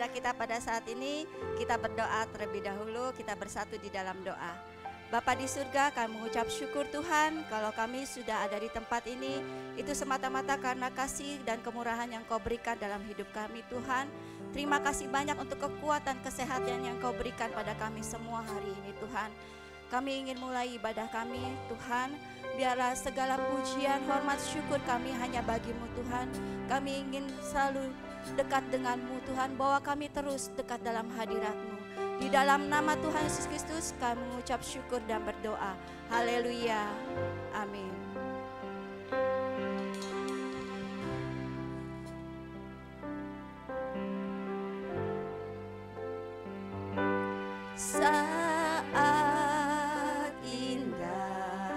ibadah kita pada saat ini, kita berdoa terlebih dahulu, kita bersatu di dalam doa. Bapa di surga, kami mengucap syukur Tuhan kalau kami sudah ada di tempat ini. Itu semata-mata karena kasih dan kemurahan yang Kau berikan dalam hidup kami Tuhan. Terima kasih banyak untuk kekuatan kesehatan yang Kau berikan pada kami semua hari ini Tuhan. Kami ingin mulai ibadah kami Tuhan. Biarlah segala pujian, hormat, syukur kami hanya bagi-Mu Tuhan. Kami ingin selalu dekat dengan-Mu Tuhan. Bawa kami terus dekat dalam hadirat-Mu. Di dalam nama Tuhan Yesus Kristus kami mengucap syukur dan berdoa. Haleluya. Amin. Saat indah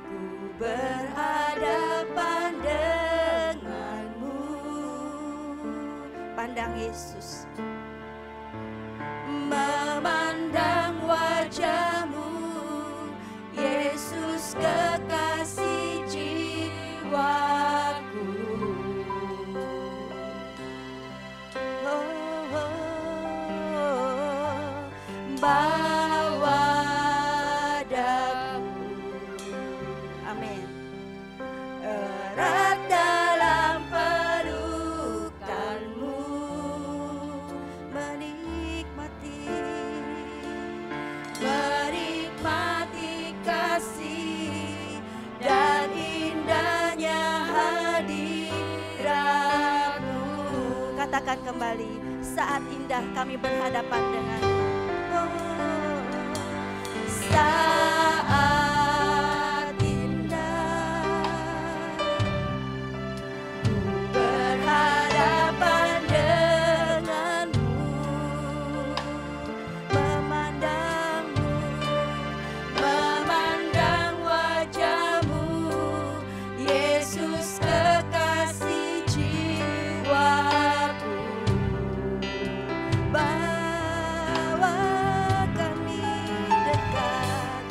ku berhadapan denganmu. Pandang Yesus, memandang wajah-Mu, Yesus kekasih jiwaku. Bawa daku, amin. Erat dalam pelukan-Mu, menikmati kasih dan indahnya hadirat-Mu. Katakan kembali, saat indah kami berhadapan dengan saat indah ku berhadapan denganmu, memandang wajah-Mu, Yesus kekasih jiwaku. Bawa kami dekat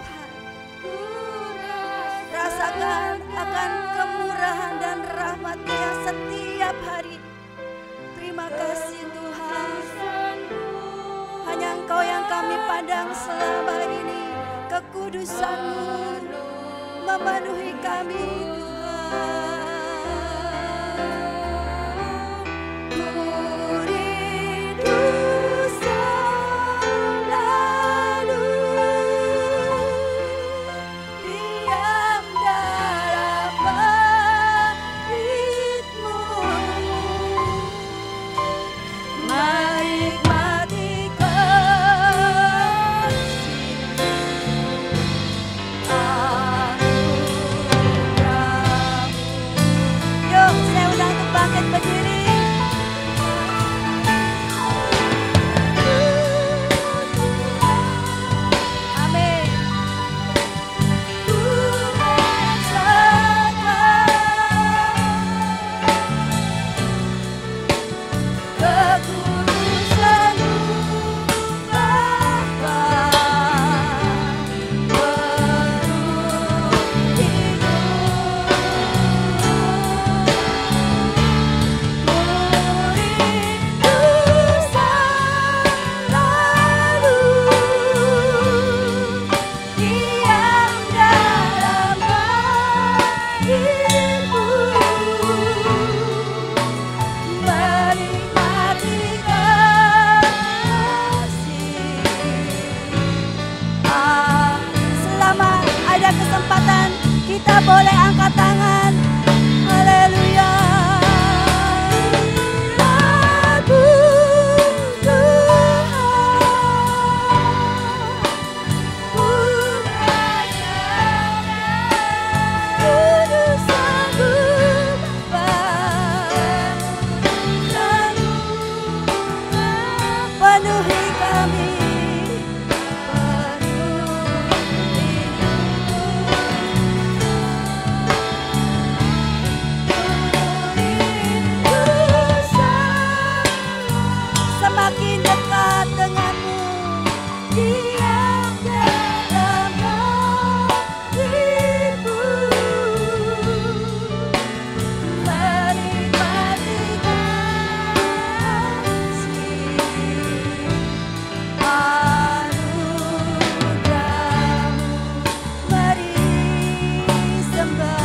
Tuhan. Rasakan akan kemurahan dan rahmat-Nya setiap hari. Terima kasih Tuhan. Hanya Engkau yang kami pandang selama ini. Kekudusan-Mu memenuhi kami Tuhan. Kita boleh angkat tangan. Haleluya. Lagu Tuhan, kudusan-Mu Bapa, penuhi kami. Semakin dekat dengan-Mu, diam dalam hati-Mu, menikmati kasih anugerah-Mu, mari sembah.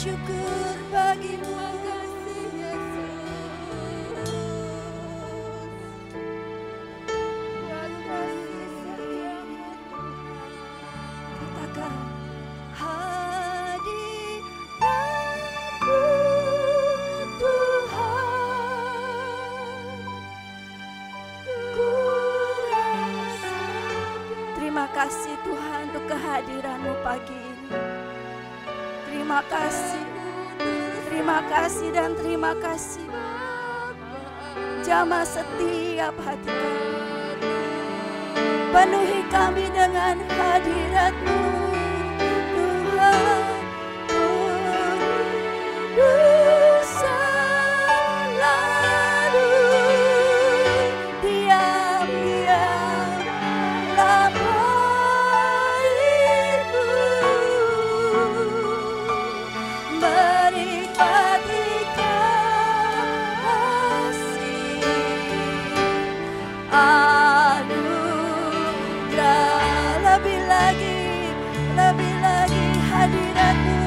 Syukur bagi-Mu, kasih Yesus. Katakan hadirat kehadiran-Mu pagi ini. Terima kasih dan terima kasih. Jamah setiap hati kami. Penuhi kami dengan hadirat-Mu, Tuhan. Lebih lagi hadirat-Mu.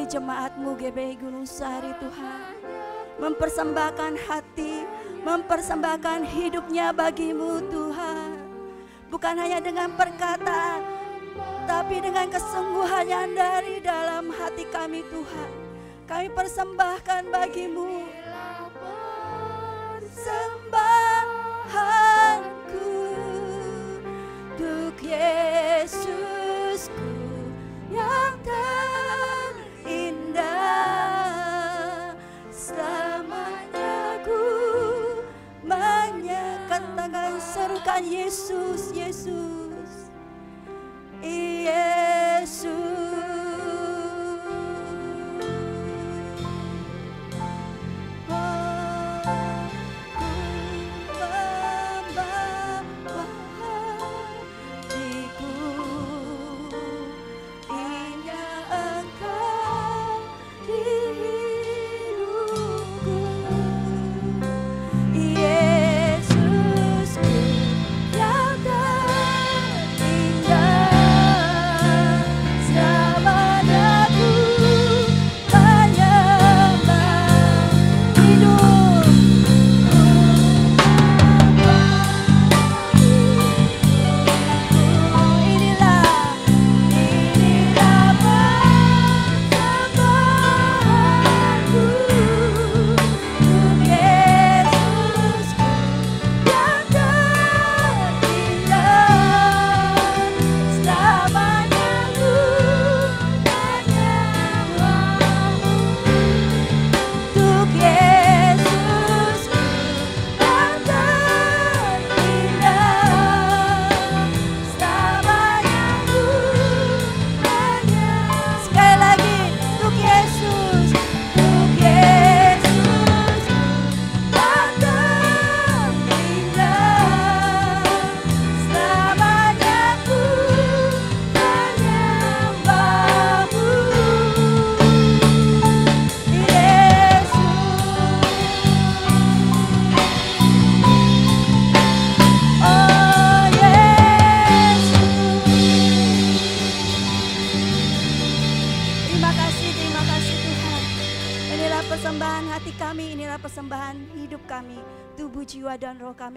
kami jemaat-Mu GBI Gunung Sari Tuhan, mempersembahkan hati, mempersembahkan hidupnya bagi-Mu Tuhan. Bukan hanya dengan perkataan, tapi dengan kesungguhan yang dari dalam hati kami Tuhan. Kami persembahkan bagi-Mu. Persembahanku untuk Yesusku yang terindah, selamanya ku menyatakan, serukan Yesus, Yesus, Yesus.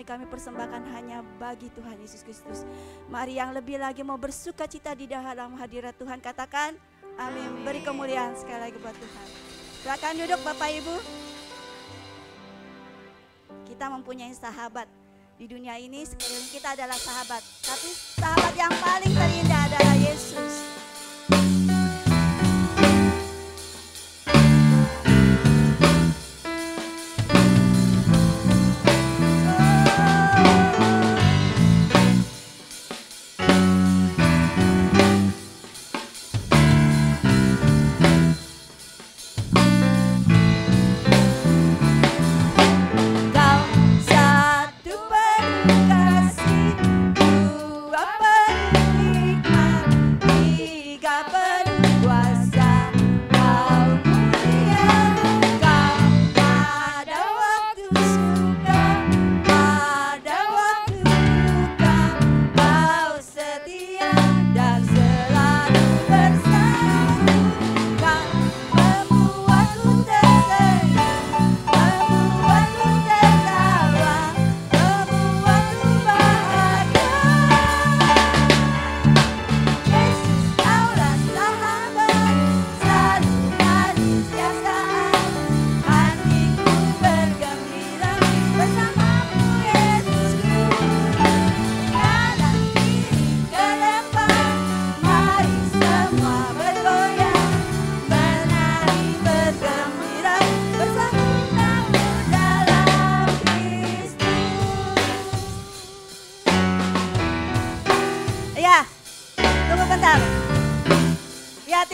Kami persembahkan hanya bagi Tuhan Yesus Kristus. Mari yang lebih lagi mau bersuka cita di dalam hadirat Tuhan, katakan amin. Beri kemuliaan sekali lagi buat Tuhan. Silakan duduk Bapak Ibu. Kita mempunyai sahabat di dunia ini, sekeliling kita adalah sahabat, tapi sahabat yang paling terindah adalah Yesus.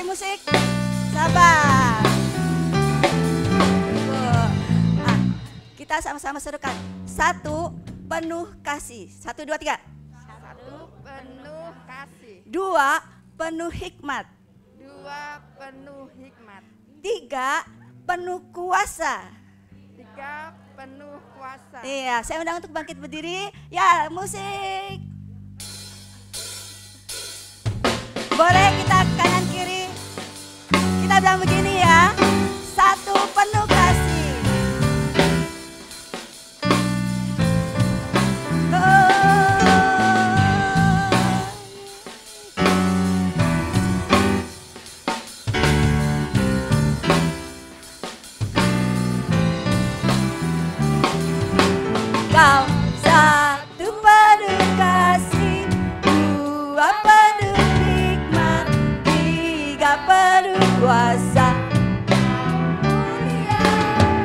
Musik, sabar. Kita sama-sama serukan. 1, penuh kasih. 1, 2, 3. 1, penuh kasih. 2, penuh hikmat. 2, penuh hikmat. 3, penuh kuasa. 3, penuh kuasa. Iya, saya undang untuk bangkit berdiri. Ya, musik. Boleh kita kanan kiri. Kita kita bilang begini ya. Satu penuh kasih. Kau satu penuh kasih, dua penuh hikmat, tiga penuh kuasa.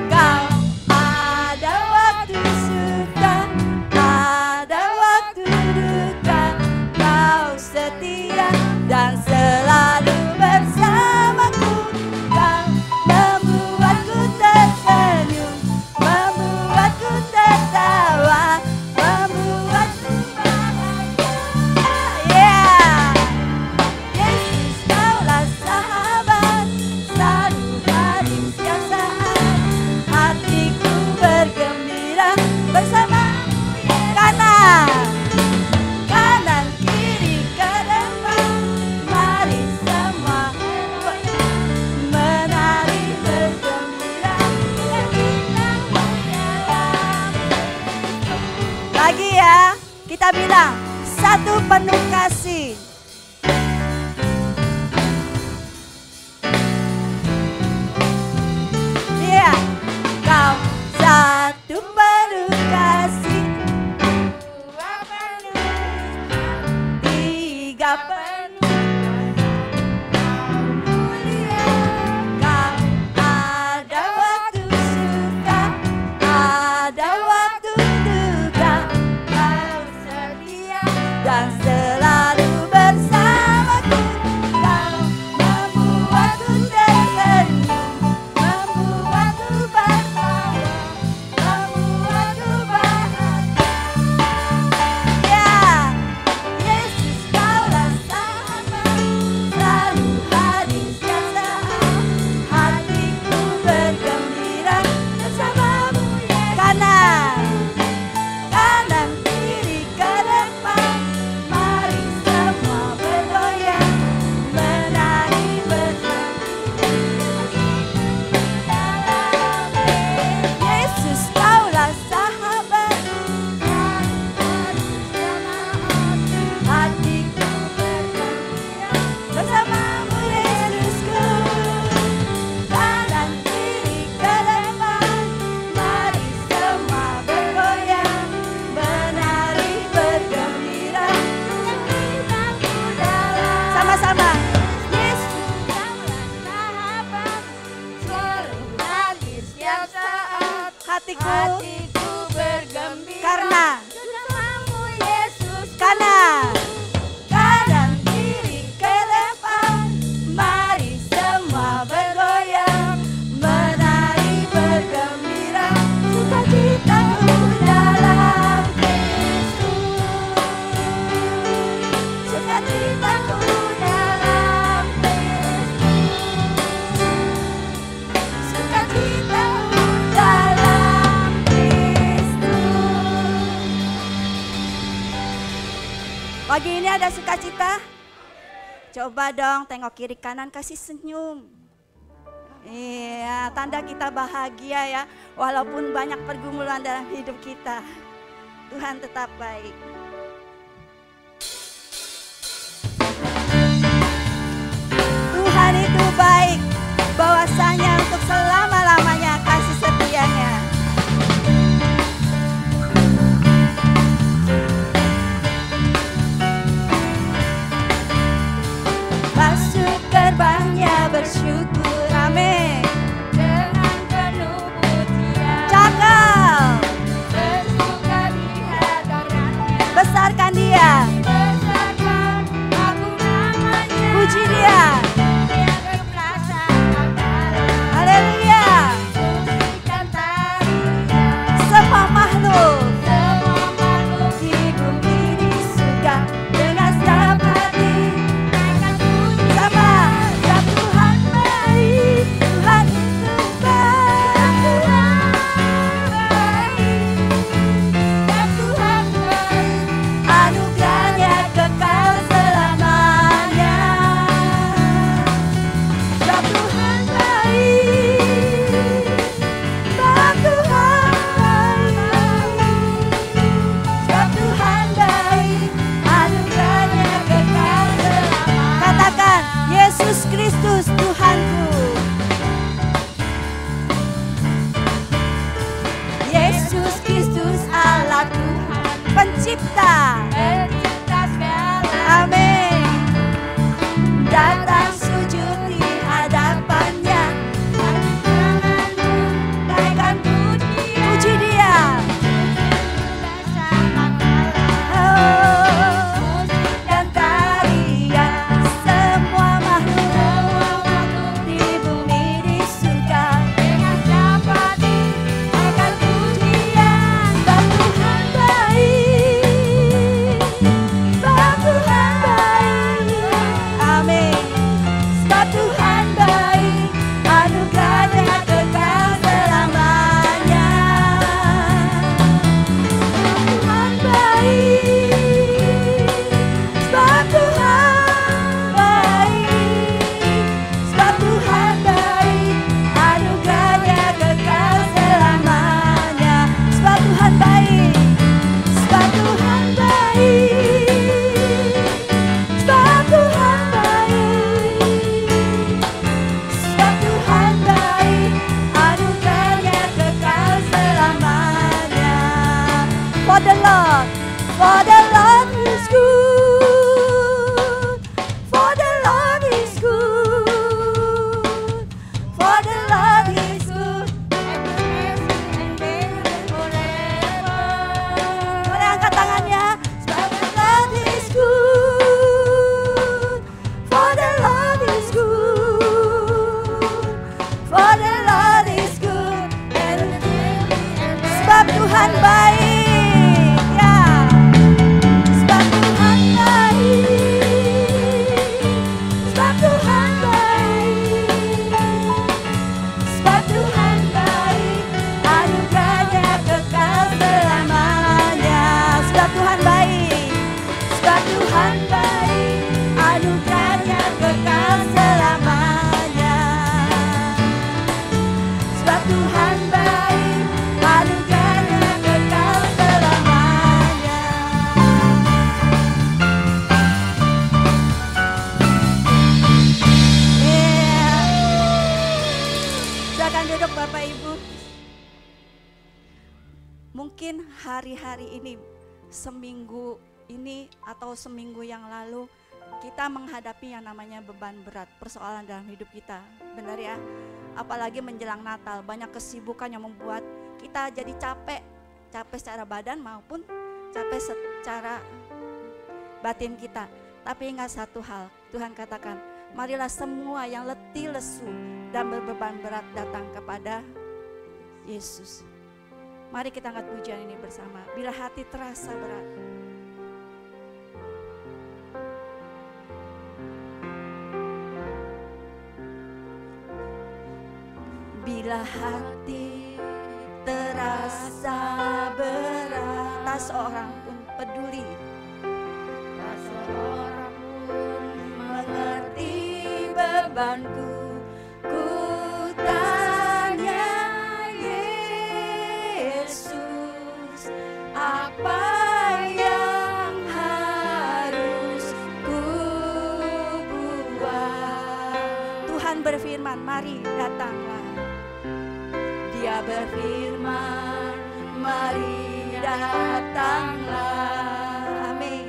Kau ada waktu suka, ada waktu duka, kau setia dan selalu bersamaku. Kau membuatku tersenyum, membuatku tertawa, membuatku bahagia. Yeah. Yesus, kaulah sahabat, selalu hadir setiap saat. Hatiku bergembira bersamamu, kanan kiri ke depan. Mari semua menari bergembira, kita berjalan. Lagi ya, kita bilang satu penuh kasih. Iya, kau satu penuh kasih, dua penuh, tiga penuh. Kau ada waktu suka, ada waktu duka, kau setia dan selalu bersamaku. Kau membuatku tersenyum, membuatku bertawa, membuatku bahagia. Ya, Yesus, kaulah sahabat, selalu hadir setiap saat. Hatiku bergembira bersamamu, kanan kiri ke depan. Mari semua bergoyang, menari bersama. Yesus, kaulah sahabat, hatiku bergembira bersamamu, Yesusku. Kanan kiri ke depan, mari semua bergoyang, menari bergembira. Sama-sama. Yesus, kaulah sahabat, selalu hadir setiap saat. Hatiku bergembira karena bersamamu, Yesus. Kanan kiri ke depan, mari semua bergoyang, menari bergembira. Sukacitaku dalam Kristus, sukacitaku dalam Kristus, sukacitaku dalam Kristus. Pagi ini ada sukacita? Coba dong tengok kiri kanan, kasih senyum. Iya, tanda kita bahagia ya, walaupun banyak pergumulan dalam hidup kita. Tuhan tetap baik. Tuhan itu baik, bahwasanya untuk selama-lamanya kasih setianya. Masuk gerbangnya bersyukur, amin. Dengan penuh pujian, cakap, bersuka di hadapannya, besarkan dia, besarkan aku namanya, puji dia, dia berperasaan dalam Tuhan baik, anugerahnya kekal selamanya. Silakan duduk Bapak Ibu. Mungkin hari-hari ini, seminggu ini atau seminggu yang lalu, kita menghadapi yang namanya beban berat, persoalan dalam hidup kita. Benar ya? Apalagi menjelang Natal, banyak kesibukan yang membuat kita jadi capek. Capek secara badan maupun capek secara batin kita. Tapi ingat satu hal, Tuhan katakan, marilah semua yang letih lesu dan berbeban berat datang kepada Yesus. Mari kita angkat pujian ini bersama. Bila hati terasa berat, bila hati terasa berat, tak seorang pun peduli, tak seorang pun mengerti bebanku. Ku tanya Yesus, apa yang harus ku buat? Tuhan berfirman, mari datanglah. Dia berfirman, mari datanglah. Amin.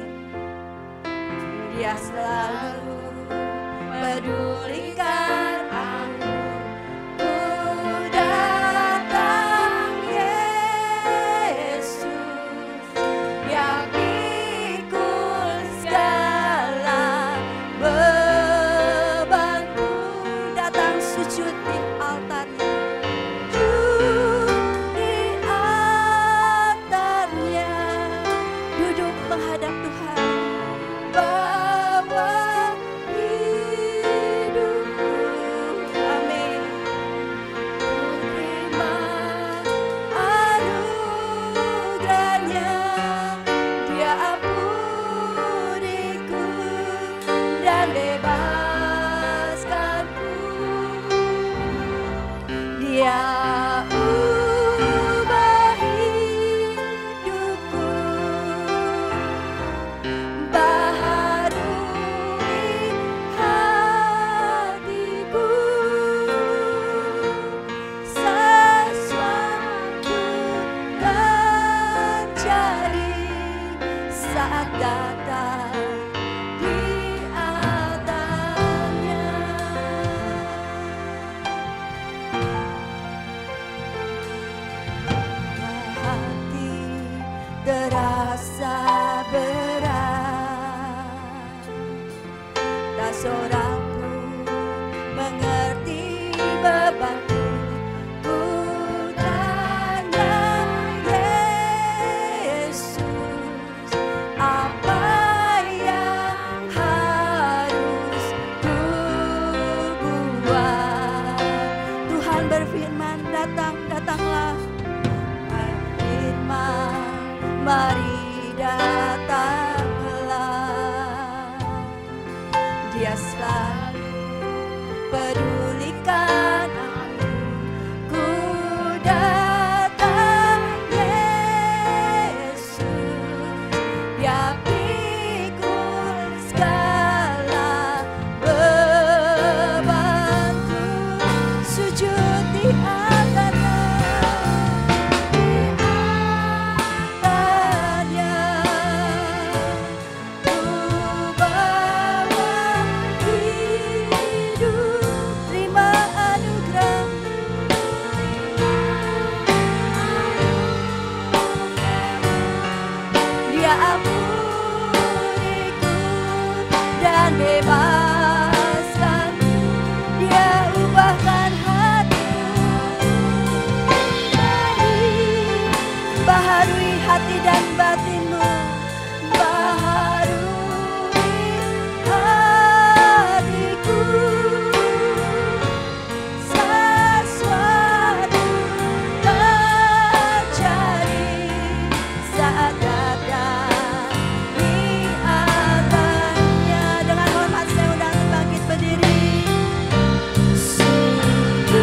Dia selalu pedulikan aku. Ku datang Yesus, yang pikul segala bebanku. Datang sujud di altarnya, menghadap Tuhan, bawa hidupku. Amin. Terima anugerahnya, Dia ampuniku dan bebaskanku. Dia terasa berat, tak seorang pun mengerti bebanku. Ku tanya Yesus, apa yang harus ku buat? Tuhan berfirman, datanglah. Berfirman, mari datanglah. Dia selalu pedulikan aku. Ku datang Yesus, Dia pikul segala bebanku. Sujud di altarnya, bebaskanku. Dia ubahkan hatiku, baharui hati dan batinmu, baharui hatiku. Sesuatu terjadi saat datang di altarnya. Dengan hormat saya undang bangkit berdiri. Sungguh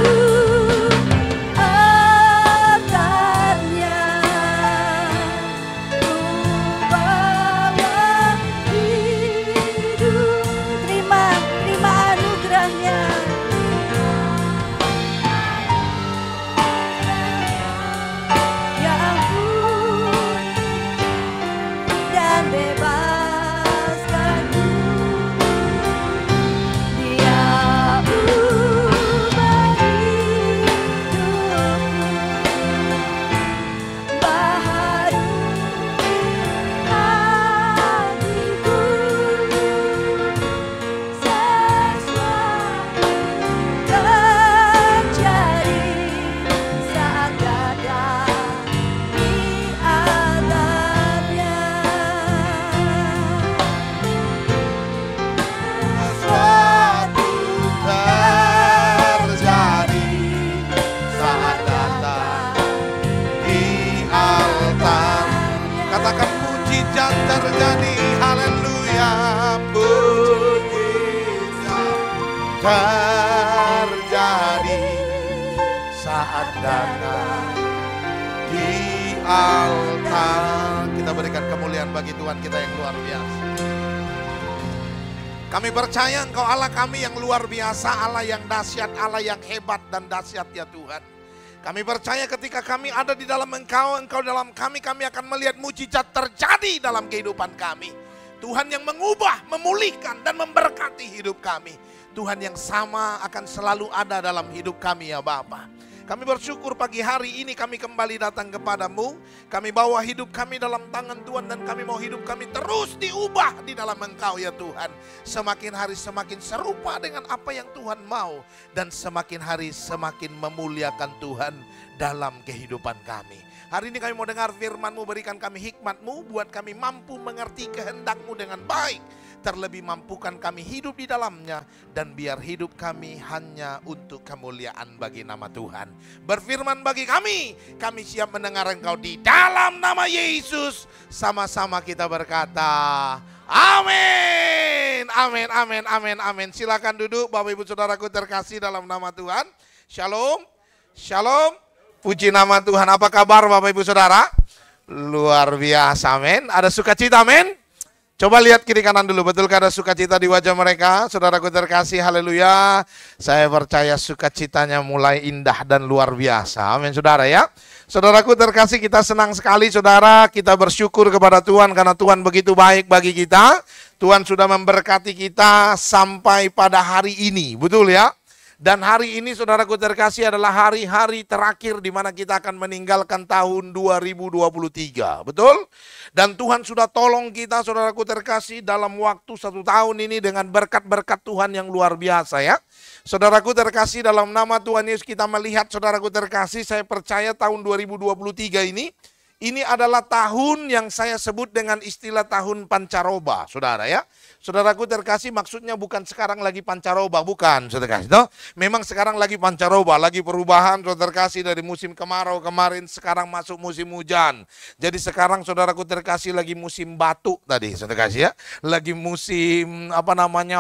terjadi saat datang di altar. Kita berikan kemuliaan bagi Tuhan kita yang luar biasa. Kami percaya Engkau Allah kami yang luar biasa, Allah yang dahsyat, Allah yang hebat dan dahsyat ya Tuhan. Kami percaya ketika kami ada di dalam Engkau, Engkau dalam kami, kami akan melihat mujizat terjadi dalam kehidupan kami. Tuhan yang mengubah, memulihkan dan memberkati hidup kami. Tuhan yang sama akan selalu ada dalam hidup kami ya Bapa. Kami bersyukur pagi hari ini kami kembali datang kepadamu. Kami bawa hidup kami dalam tangan Tuhan dan kami mau hidup kami terus diubah di dalam Engkau ya Tuhan. Semakin hari semakin serupa dengan apa yang Tuhan mau. Dan semakin hari semakin memuliakan Tuhan dalam kehidupan kami. Hari ini kami mau dengar firman-Mu, berikan kami hikmat-Mu, buat kami mampu mengerti kehendak-Mu dengan baik. Terlebih mampukan kami hidup di dalamnya, dan biar hidup kami hanya untuk kemuliaan bagi nama Tuhan. Berfirman bagi kami siap mendengar Engkau di dalam nama Yesus. Sama-sama kita berkata, amin, amin, amin, amin, amin. Silakan duduk Bapak Ibu Saudaraku terkasih dalam nama Tuhan. Shalom, shalom. Puji nama Tuhan. Apa kabar Bapak Ibu Saudara? Luar biasa, amin. Ada sukacita, amin. Coba lihat kiri kanan dulu, betulkah ada sukacita di wajah mereka? Saudaraku terkasih, haleluya. Saya percaya sukacitanya mulai indah dan luar biasa. Amin saudara ya. Saudaraku terkasih, kita senang sekali saudara. Kita bersyukur kepada Tuhan karena Tuhan begitu baik bagi kita. Tuhan sudah memberkati kita sampai pada hari ini, betul ya. Dan hari ini saudaraku terkasih adalah hari-hari terakhir di mana kita akan meninggalkan tahun 2023. Betul? Dan Tuhan sudah tolong kita saudaraku terkasih dalam waktu 1 tahun ini dengan berkat-berkat Tuhan yang luar biasa ya. Saudaraku terkasih, dalam nama Tuhan Yesus kita melihat saudaraku terkasih, saya percaya tahun 2023 ini adalah tahun yang saya sebut dengan istilah tahun pancaroba, saudara ya. Saudaraku terkasih, maksudnya bukan sekarang lagi pancaroba, bukan, saudara kasih. No? Memang sekarang lagi pancaroba, lagi perubahan, saudara terkasih, dari musim kemarau kemarin sekarang masuk musim hujan. Jadi sekarang saudaraku terkasih lagi musim batuk tadi, saudara kasih ya. Lagi musim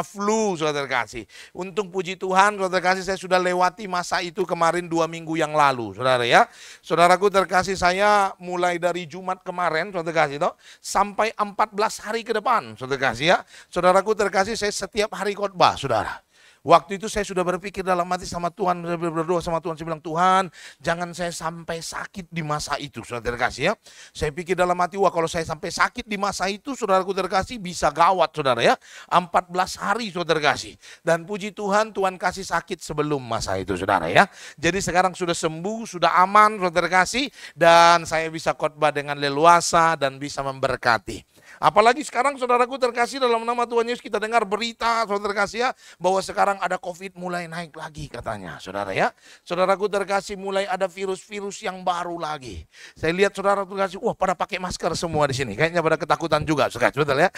flu, saudara terkasih. Untung puji Tuhan, saudara terkasih, saya sudah lewati masa itu kemarin 2 minggu yang lalu, saudara ya. Saudaraku terkasih, saya mulai dari Jumat kemarin, saudara kasih, sampai 14 hari ke depan, saudara kasih ya. Saudaraku terkasih, saya setiap hari khotbah, saudara. Waktu itu saya sudah berpikir dalam hati sama Tuhan, berdoa sama Tuhan, saya bilang, Tuhan, jangan saya sampai sakit di masa itu, saudara terkasih ya. Saya pikir dalam hati, wah kalau saya sampai sakit di masa itu, saudaraku terkasih, bisa gawat, saudara ya. 14 hari, saudara terkasih. Dan puji Tuhan, Tuhan kasih sakit sebelum masa itu, saudara ya. Jadi sekarang sudah sembuh, sudah aman, saudara terkasih, dan saya bisa khotbah dengan leluasa dan bisa memberkati. Apalagi sekarang saudaraku terkasih, dalam nama Tuhan Yesus kita dengar berita, saudara terkasih ya, bahwa sekarang ada COVID mulai naik lagi katanya, saudara ya. Saudaraku terkasih, mulai ada virus-virus yang baru lagi. Saya lihat saudara terkasih, wah pada pakai masker semua di sini. Kayaknya pada ketakutan juga, saudara, betul ya.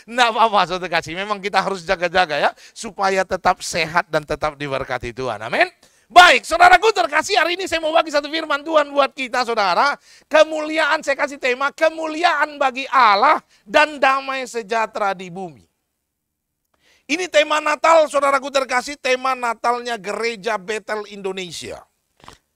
Nggak apa-apa saudara terkasih, memang kita harus jaga-jaga ya, supaya tetap sehat dan tetap diberkati Tuhan, amin. Baik, saudaraku terkasih, hari ini saya mau bagi satu firman Tuhan buat kita, saudara. Kemuliaan, saya kasih tema, kemuliaan bagi Allah dan damai sejahtera di bumi. Ini tema Natal, saudaraku terkasih, tema Natalnya Gereja Bethel Indonesia.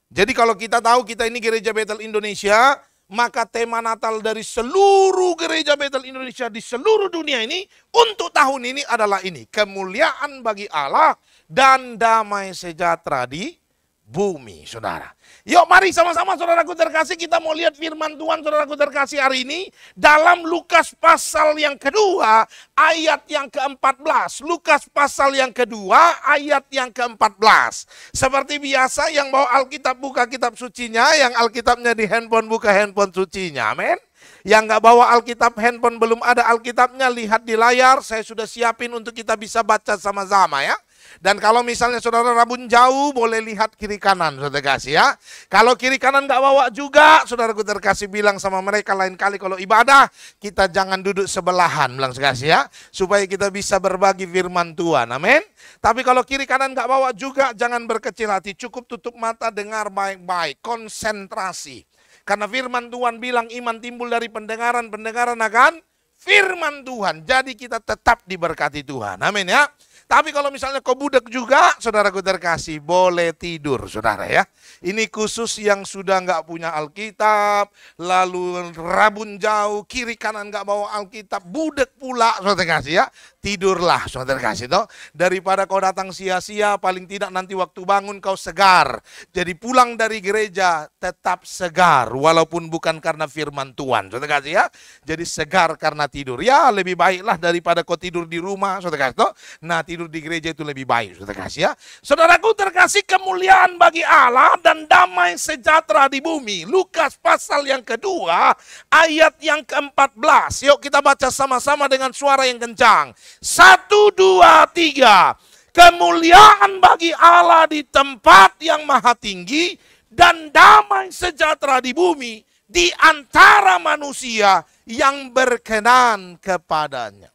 Jadi kalau kita tahu kita ini Gereja Bethel Indonesia, maka tema Natal dari seluruh Gereja Bethel Indonesia di seluruh dunia ini, untuk tahun ini adalah ini, kemuliaan bagi Allah dan damai sejahtera di bumi, saudara. Yuk mari sama-sama saudaraku terkasih, kita mau lihat firman Tuhan saudaraku terkasih hari ini dalam Lukas pasal yang kedua ayat yang ke-14. Lukas pasal yang kedua ayat yang ke-14. Seperti biasa, yang bawa Alkitab buka kitab sucinya, yang Alkitabnya di handphone buka handphone sucinya, amin. Yang nggak bawa Alkitab, handphone belum ada Alkitabnya, lihat di layar, saya sudah siapin untuk kita bisa baca sama-sama ya. Dan kalau misalnya saudara rabun jauh, boleh lihat kiri kanan, saudara kasih ya. Kalau kiri kanan nggak bawa juga, saudaraku terkasih bilang sama mereka lain kali kalau ibadah, kita jangan duduk sebelahan, bilang kasih ya. Supaya kita bisa berbagi firman Tuhan, amin. Tapi kalau kiri kanan nggak bawa juga, jangan berkecil hati, cukup tutup mata, dengar baik-baik, konsentrasi. Karena firman Tuhan bilang iman timbul dari pendengaran, pendengaran akan firman Tuhan. Jadi kita tetap diberkati Tuhan. Amin ya. Tapi kalau misalnya kau budak juga, saudaraku terkasih, boleh tidur, saudara ya. Ini khusus yang sudah nggak punya Alkitab, lalu rabun jauh, kiri kanan nggak bawa Alkitab, budak pula, saudara terkasih ya. Tidurlah, saudara terkasih toh. Daripada kau datang sia-sia, paling tidak nanti waktu bangun kau segar. Jadi pulang dari gereja tetap segar, walaupun bukan karena firman Tuhan, saudara terkasih ya. Jadi segar karena tidur. Ya lebih baiklah daripada kau tidur di rumah, saudara terkasih toh. Nah tidur di gereja itu lebih baik, saudara terkasih ya. Saudaraku terkasih, kemuliaan bagi Allah dan damai sejahtera di bumi. Lukas pasal yang kedua, ayat yang ke-14. Yuk kita baca sama-sama dengan suara yang kencang. 1, 2, 3. Kemuliaan bagi Allah di tempat yang maha tinggi dan damai sejahtera di bumi di antara manusia yang berkenan kepadanya.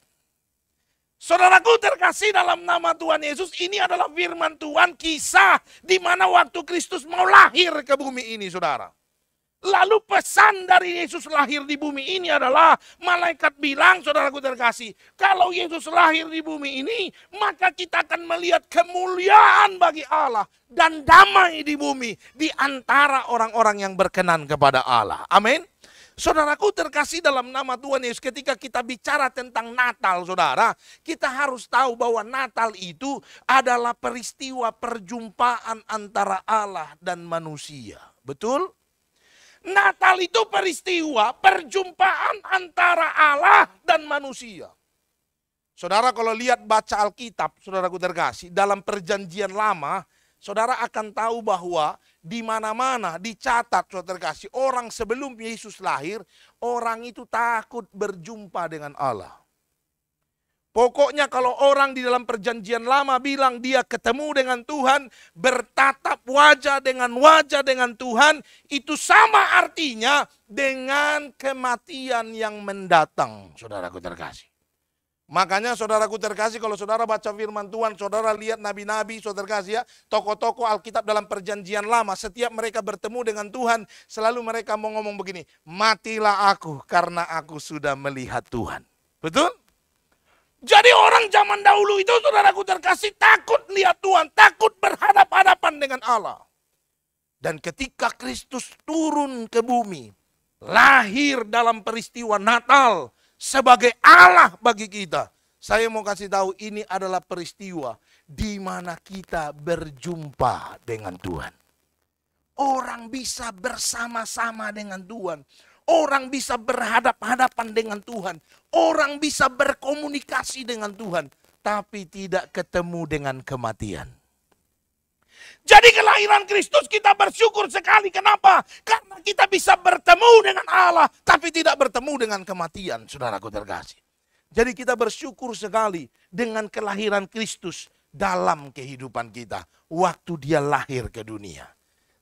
Saudaraku terkasih, dalam nama Tuhan Yesus, ini adalah firman Tuhan, kisah di mana waktu Kristus mau lahir ke bumi ini, saudara. Lalu pesan dari Yesus lahir di bumi ini adalah, malaikat bilang, saudaraku terkasih, kalau Yesus lahir di bumi ini, maka kita akan melihat kemuliaan bagi Allah dan damai di bumi di antara orang-orang yang berkenan kepada Allah. Amin. Saudaraku terkasih, dalam nama Tuhan Yesus, ketika kita bicara tentang Natal, saudara, kita harus tahu bahwa Natal itu adalah peristiwa perjumpaan antara Allah dan manusia. Betul? Natal itu peristiwa perjumpaan antara Allah dan manusia. Saudara kalau lihat baca Alkitab, saudaraku terkasih, dalam perjanjian lama, saudara akan tahu bahwa di mana-mana dicatat, saudara terkasih, orang sebelum Yesus lahir, orang itu takut berjumpa dengan Allah. Pokoknya kalau orang di dalam perjanjian lama bilang dia ketemu dengan Tuhan, bertatap wajah dengan Tuhan, itu sama artinya dengan kematian yang mendatang, saudaraku terkasih. Makanya saudaraku terkasih, kalau saudara baca firman Tuhan, saudara lihat nabi-nabi, saudara terkasih ya, tokoh-tokoh Alkitab dalam perjanjian lama, setiap mereka bertemu dengan Tuhan, selalu mereka mau ngomong begini, matilah aku karena aku sudah melihat Tuhan. Betul? Jadi orang zaman dahulu itu, saudaraku terkasih, takut lihat Tuhan, takut berhadapan-hadapan dengan Allah. Dan ketika Kristus turun ke bumi, lahir dalam peristiwa Natal, sebagai Allah bagi kita. Saya mau kasih tahu, ini adalah peristiwa di mana kita berjumpa dengan Tuhan. Orang bisa bersama-sama dengan Tuhan. Orang bisa berhadap-hadapan dengan Tuhan. Orang bisa berkomunikasi dengan Tuhan. Tapi tidak ketemu dengan kematian. Jadi kelahiran Kristus kita bersyukur sekali. Kenapa? Karena kita bisa bertemu dengan Allah, tapi tidak bertemu dengan kematian, saudaraku terkasih. Jadi kita bersyukur sekali dengan kelahiran Kristus dalam kehidupan kita, waktu dia lahir ke dunia.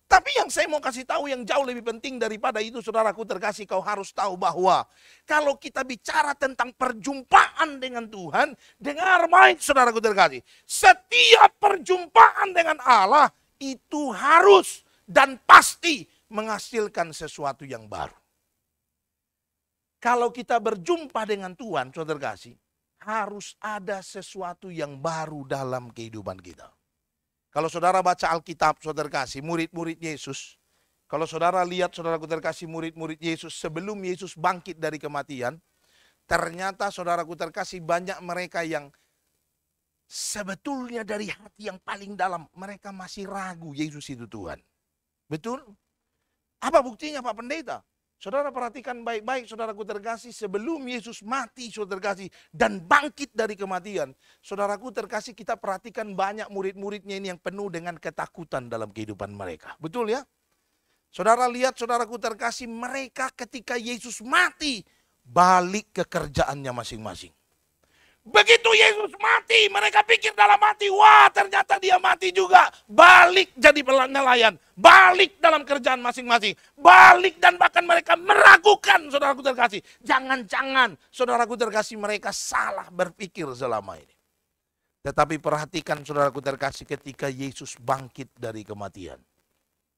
Tapi yang saya mau kasih tahu yang jauh lebih penting daripada itu, saudaraku terkasih, kau harus tahu bahwa kalau kita bicara tentang perjumpaan dengan Tuhan, dengar baik saudaraku terkasih, setiap perjumpaan dengan Allah itu harus dan pasti menghasilkan sesuatu yang baru. Kalau kita berjumpa dengan Tuhan, saudara terkasih, harus ada sesuatu yang baru dalam kehidupan kita. Kalau saudara baca Alkitab, saudara kasih, murid-murid Yesus. Kalau saudara lihat, saudaraku terkasih, murid-murid Yesus sebelum Yesus bangkit dari kematian. Ternyata saudaraku terkasih, banyak mereka yang sebetulnya dari hati yang paling dalam, mereka masih ragu Yesus itu Tuhan. Betul? Apa buktinya Pak Pendeta? Saudara perhatikan baik-baik, saudaraku terkasih, sebelum Yesus mati, saudara terkasih, dan bangkit dari kematian. Saudaraku terkasih, kita perhatikan banyak murid-muridnya ini yang penuh dengan ketakutan dalam kehidupan mereka. Betul ya? Saudara lihat, saudaraku terkasih, mereka ketika Yesus mati, balik ke kerjaannya masing-masing. Begitu Yesus mati, mereka pikir dalam hati, wah ternyata dia mati juga. Balik jadi nelayan, balik dalam kerjaan masing-masing. Balik dan bahkan mereka meragukan, saudaraku terkasih. Jangan-jangan, saudaraku terkasih, mereka salah berpikir selama ini. Tetapi perhatikan, saudaraku terkasih, ketika Yesus bangkit dari kematian.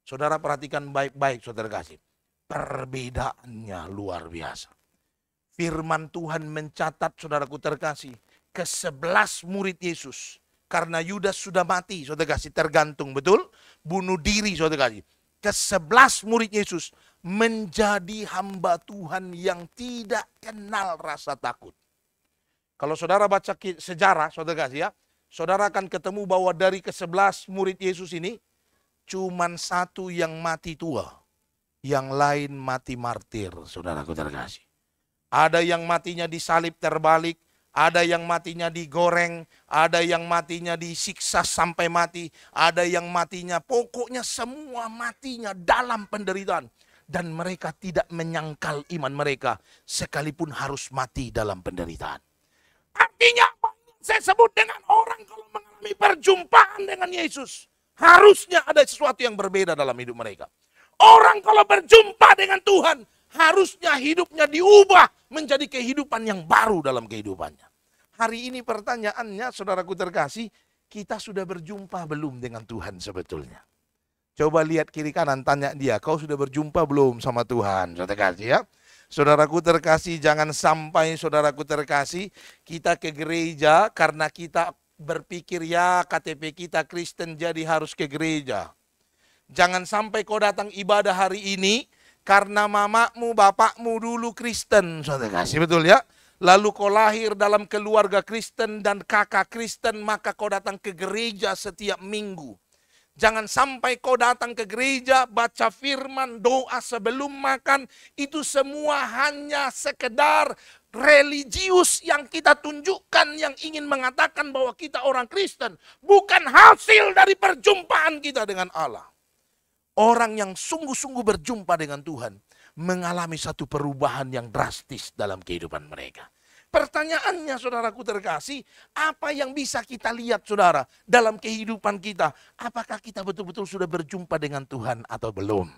Saudara perhatikan baik-baik, saudara terkasih. Perbedaannya luar biasa. Firman Tuhan mencatat, saudaraku terkasih, ke-11 murid Yesus. Karena Yudas sudah mati, saudara kasih, tergantung, betul? Bunuh diri, saudara kasih. Ke-11 murid Yesus menjadi hamba Tuhan yang tidak kenal rasa takut. Kalau saudara baca sejarah, saudara kasih ya, saudara akan ketemu bahwa dari ke-11 murid Yesus ini, cuman satu yang mati tua. Yang lain mati martir, saudaraku terkasih. Ada yang matinya disalib terbalik, ada yang matinya digoreng, ada yang matinya disiksa sampai mati, ada yang matinya, pokoknya semua matinya dalam penderitaan. Dan mereka tidak menyangkal iman mereka, sekalipun harus mati dalam penderitaan. Artinya apa yang saya sebut dengan orang kalau mengalami perjumpaan dengan Yesus, harusnya ada sesuatu yang berbeda dalam hidup mereka. Orang kalau berjumpa dengan Tuhan, harusnya hidupnya diubah menjadi kehidupan yang baru dalam kehidupannya. Hari ini pertanyaannya, saudaraku terkasih, kita sudah berjumpa belum dengan Tuhan sebetulnya? Coba lihat kiri kanan, tanya dia, kau sudah berjumpa belum sama Tuhan? Saudara terkasih ya. Saudaraku terkasih, jangan sampai saudaraku terkasih, kita ke gereja karena kita berpikir ya KTP kita Kristen jadi harus ke gereja. Jangan sampai kau datang ibadah hari ini karena mamamu, bapakmu dulu Kristen, saudara kasih, betul ya? Lalu kau lahir dalam keluarga Kristen dan kakak Kristen, maka kau datang ke gereja setiap minggu. Jangan sampai kau datang ke gereja, baca firman, doa sebelum makan, itu semua hanya sekedar religius yang kita tunjukkan, yang ingin mengatakan bahwa kita orang Kristen. Bukan hasil dari perjumpaan kita dengan Allah. Orang yang sungguh-sungguh berjumpa dengan Tuhan mengalami satu perubahan yang drastis dalam kehidupan mereka. Pertanyaannya, saudaraku terkasih, apa yang bisa kita lihat, saudara, dalam kehidupan kita? Apakah kita betul-betul sudah berjumpa dengan Tuhan atau belum?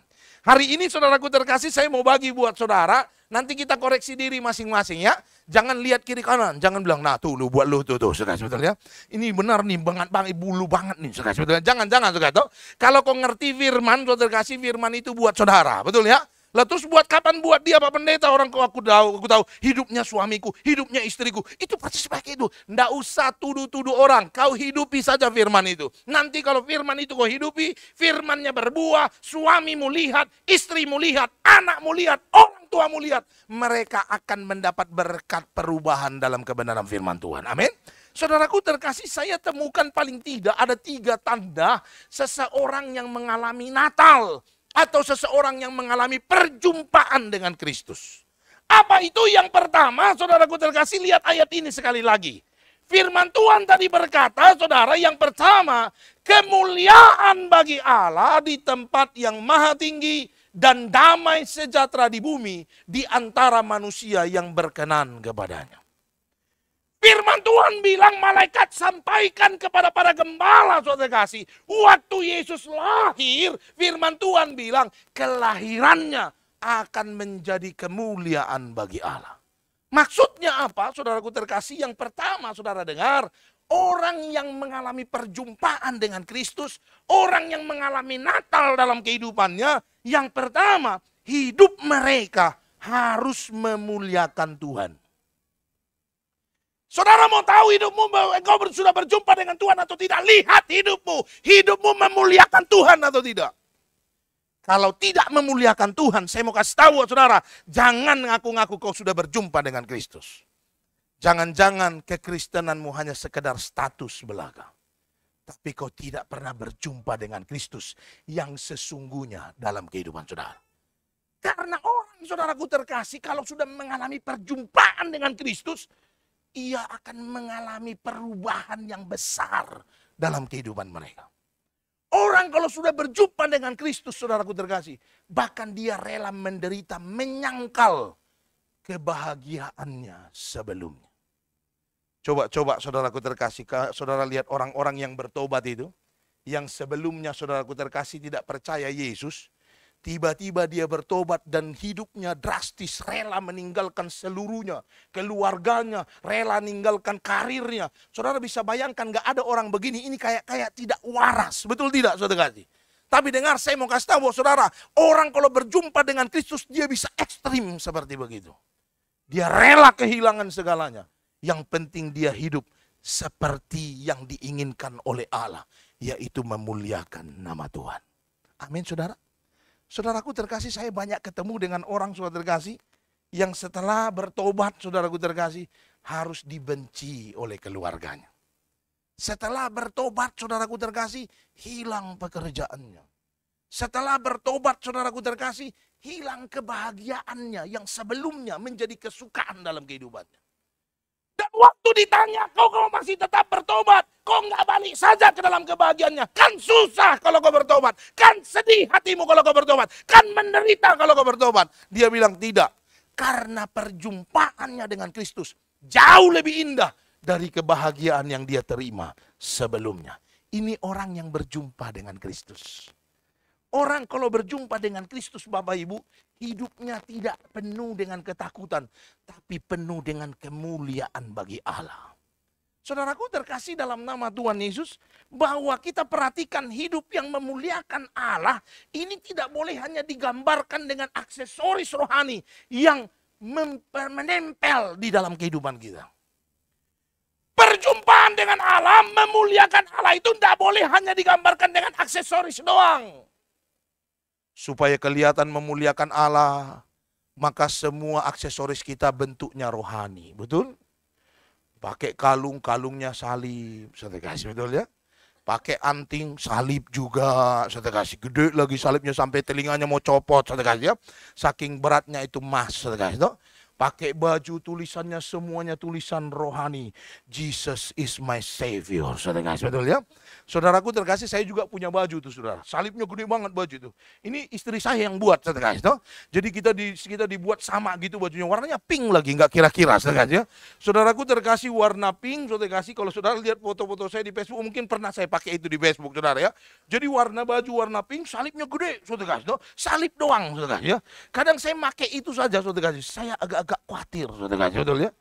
Hari ini, saudaraku terkasih, saya mau bagi buat saudara. Nanti kita koreksi diri masing-masing ya. Jangan lihat kiri kanan, jangan bilang, nah tuh lu buat lu tuh, sebetulnya. Ini benar nih, banget bulu banget nih, sebetulnya. Jangan, saudara. Kalau kau ngerti firman, saudara terkasih, firman itu buat saudara, betul ya? Lah terus buat kapan buat dia Pak Pendeta? Orang aku tahu hidupnya suamiku, hidupnya istriku. Itu pasti sebagai itu. Nggak usah tuduh-tuduh orang. Kau hidupi saja firman itu. Nanti kalau firman itu kau hidupi, firmannya berbuah, suamimu lihat, istrimu lihat, anakmu lihat, orang tuamu lihat. Mereka akan mendapat berkat perubahan dalam kebenaran firman Tuhan. Amin. Saudaraku terkasih, saya temukan paling tidak ada 3 tanda seseorang yang mengalami Natal. Atau seseorang yang mengalami perjumpaan dengan Kristus. Apa itu? Yang pertama, saudaraku terkasih, lihat ayat ini sekali lagi. Firman Tuhan tadi berkata, saudara, yang pertama, kemuliaan bagi Allah di tempat yang maha tinggi dan damai sejahtera di bumi di antara manusia yang berkenan kepadanya. Firman Tuhan bilang, malaikat sampaikan kepada para gembala, saudara kasih. Waktu Yesus lahir, firman Tuhan bilang, kelahirannya akan menjadi kemuliaan bagi Allah. Maksudnya apa, saudaraku terkasih? Yang pertama, saudara dengar, orang yang mengalami perjumpaan dengan Kristus, orang yang mengalami Natal dalam kehidupannya, yang pertama, hidup mereka harus memuliakan Tuhan. Saudara mau tahu hidupmu, engkau sudah berjumpa dengan Tuhan atau tidak? Lihat hidupmu. Hidupmu memuliakan Tuhan atau tidak? Kalau tidak memuliakan Tuhan, saya mau kasih tahu saudara, jangan ngaku-ngaku kau sudah berjumpa dengan Kristus. Jangan-jangan kekristenanmu hanya sekedar status belaka. Tapi kau tidak pernah berjumpa dengan Kristus yang sesungguhnya dalam kehidupan saudara. Karena orang, saudaraku terkasih, kalau sudah mengalami perjumpaan dengan Kristus, ia akan mengalami perubahan yang besar dalam kehidupan mereka. Orang kalau sudah berjumpa dengan Kristus, saudaraku terkasih, bahkan dia rela menderita, menyangkal kebahagiaannya sebelumnya. Coba saudaraku terkasih, saudara lihat orang-orang yang bertobat itu, yang sebelumnya saudaraku terkasih tidak percaya Yesus, tiba-tiba dia bertobat dan hidupnya drastis, rela meninggalkan seluruhnya, keluarganya, rela meninggalkan karirnya. Saudara bisa bayangkan, gak ada orang begini, ini kayak tidak waras, betul tidak saudara kasih? Tapi dengar, saya mau kasih tahu saudara, orang kalau berjumpa dengan Kristus dia bisa ekstrim seperti begitu. Dia rela kehilangan segalanya. Yang penting dia hidup seperti yang diinginkan oleh Allah, yaitu memuliakan nama Tuhan. Amin, saudara. Saudaraku terkasih, saya banyak ketemu dengan orang, saudara terkasih, yang setelah bertobat, saudaraku terkasih, harus dibenci oleh keluarganya. Setelah bertobat, saudaraku terkasih, hilang pekerjaannya. Setelah bertobat, saudaraku terkasih, hilang kebahagiaannya yang sebelumnya menjadi kesukaan dalam kehidupannya. Dan waktu ditanya, kau masih tetap bertobat, kau nggak balik saja ke dalam kebahagiaannya. Kan susah kalau kau bertobat, kan sedih hatimu kalau kau bertobat, kan menderita kalau kau bertobat. Dia bilang tidak, karena perjumpaannya dengan Kristus jauh lebih indah dari kebahagiaan yang dia terima sebelumnya. Ini orang yang berjumpa dengan Kristus. Orang kalau berjumpa dengan Kristus, Bapak Ibu, hidupnya tidak penuh dengan ketakutan, tapi penuh dengan kemuliaan bagi Allah. Saudaraku terkasih dalam nama Tuhan Yesus, bahwa kita perhatikan hidup yang memuliakan Allah, ini tidak boleh hanya digambarkan dengan aksesoris rohani yang menempel di dalam kehidupan kita. Perjumpaan dengan Allah, memuliakan Allah itu tidak boleh hanya digambarkan dengan aksesoris doang. Supaya kelihatan memuliakan Allah, maka semua aksesoris kita bentuknya rohani. Betul? Pakai kalung, kalungnya salib. Saya kasih, betul ya? Pakai anting, salib juga. Saya kasih, gede lagi salibnya sampai telinganya mau copot. Saya kasih ya. Saking beratnya itu emas. Saya kasih. Pakai baju tulisannya semuanya tulisan rohani. Jesus is my savior. Saudara kasih, betul ya? Saudaraku terkasih, saya juga punya baju tuh, saudara. Salibnya gede banget baju itu. Ini istri saya yang buat, saudara kasih. Jadi kita dibuat sama gitu bajunya. Warnanya pink lagi, nggak kira-kira, saudara kasih ya. Saudaraku terkasih, warna pink, saudara kasih. Kalau saudara lihat foto-foto saya di Facebook, mungkin pernah saya pakai itu di Facebook, saudara ya. Jadi warna baju warna pink, salibnya gede, saudara kasih. Salib doang, saudara kasih ya. Kadang saya pakai itu saja, saudara kasih. Saya agak khawatir, saudara kasih, betul ya.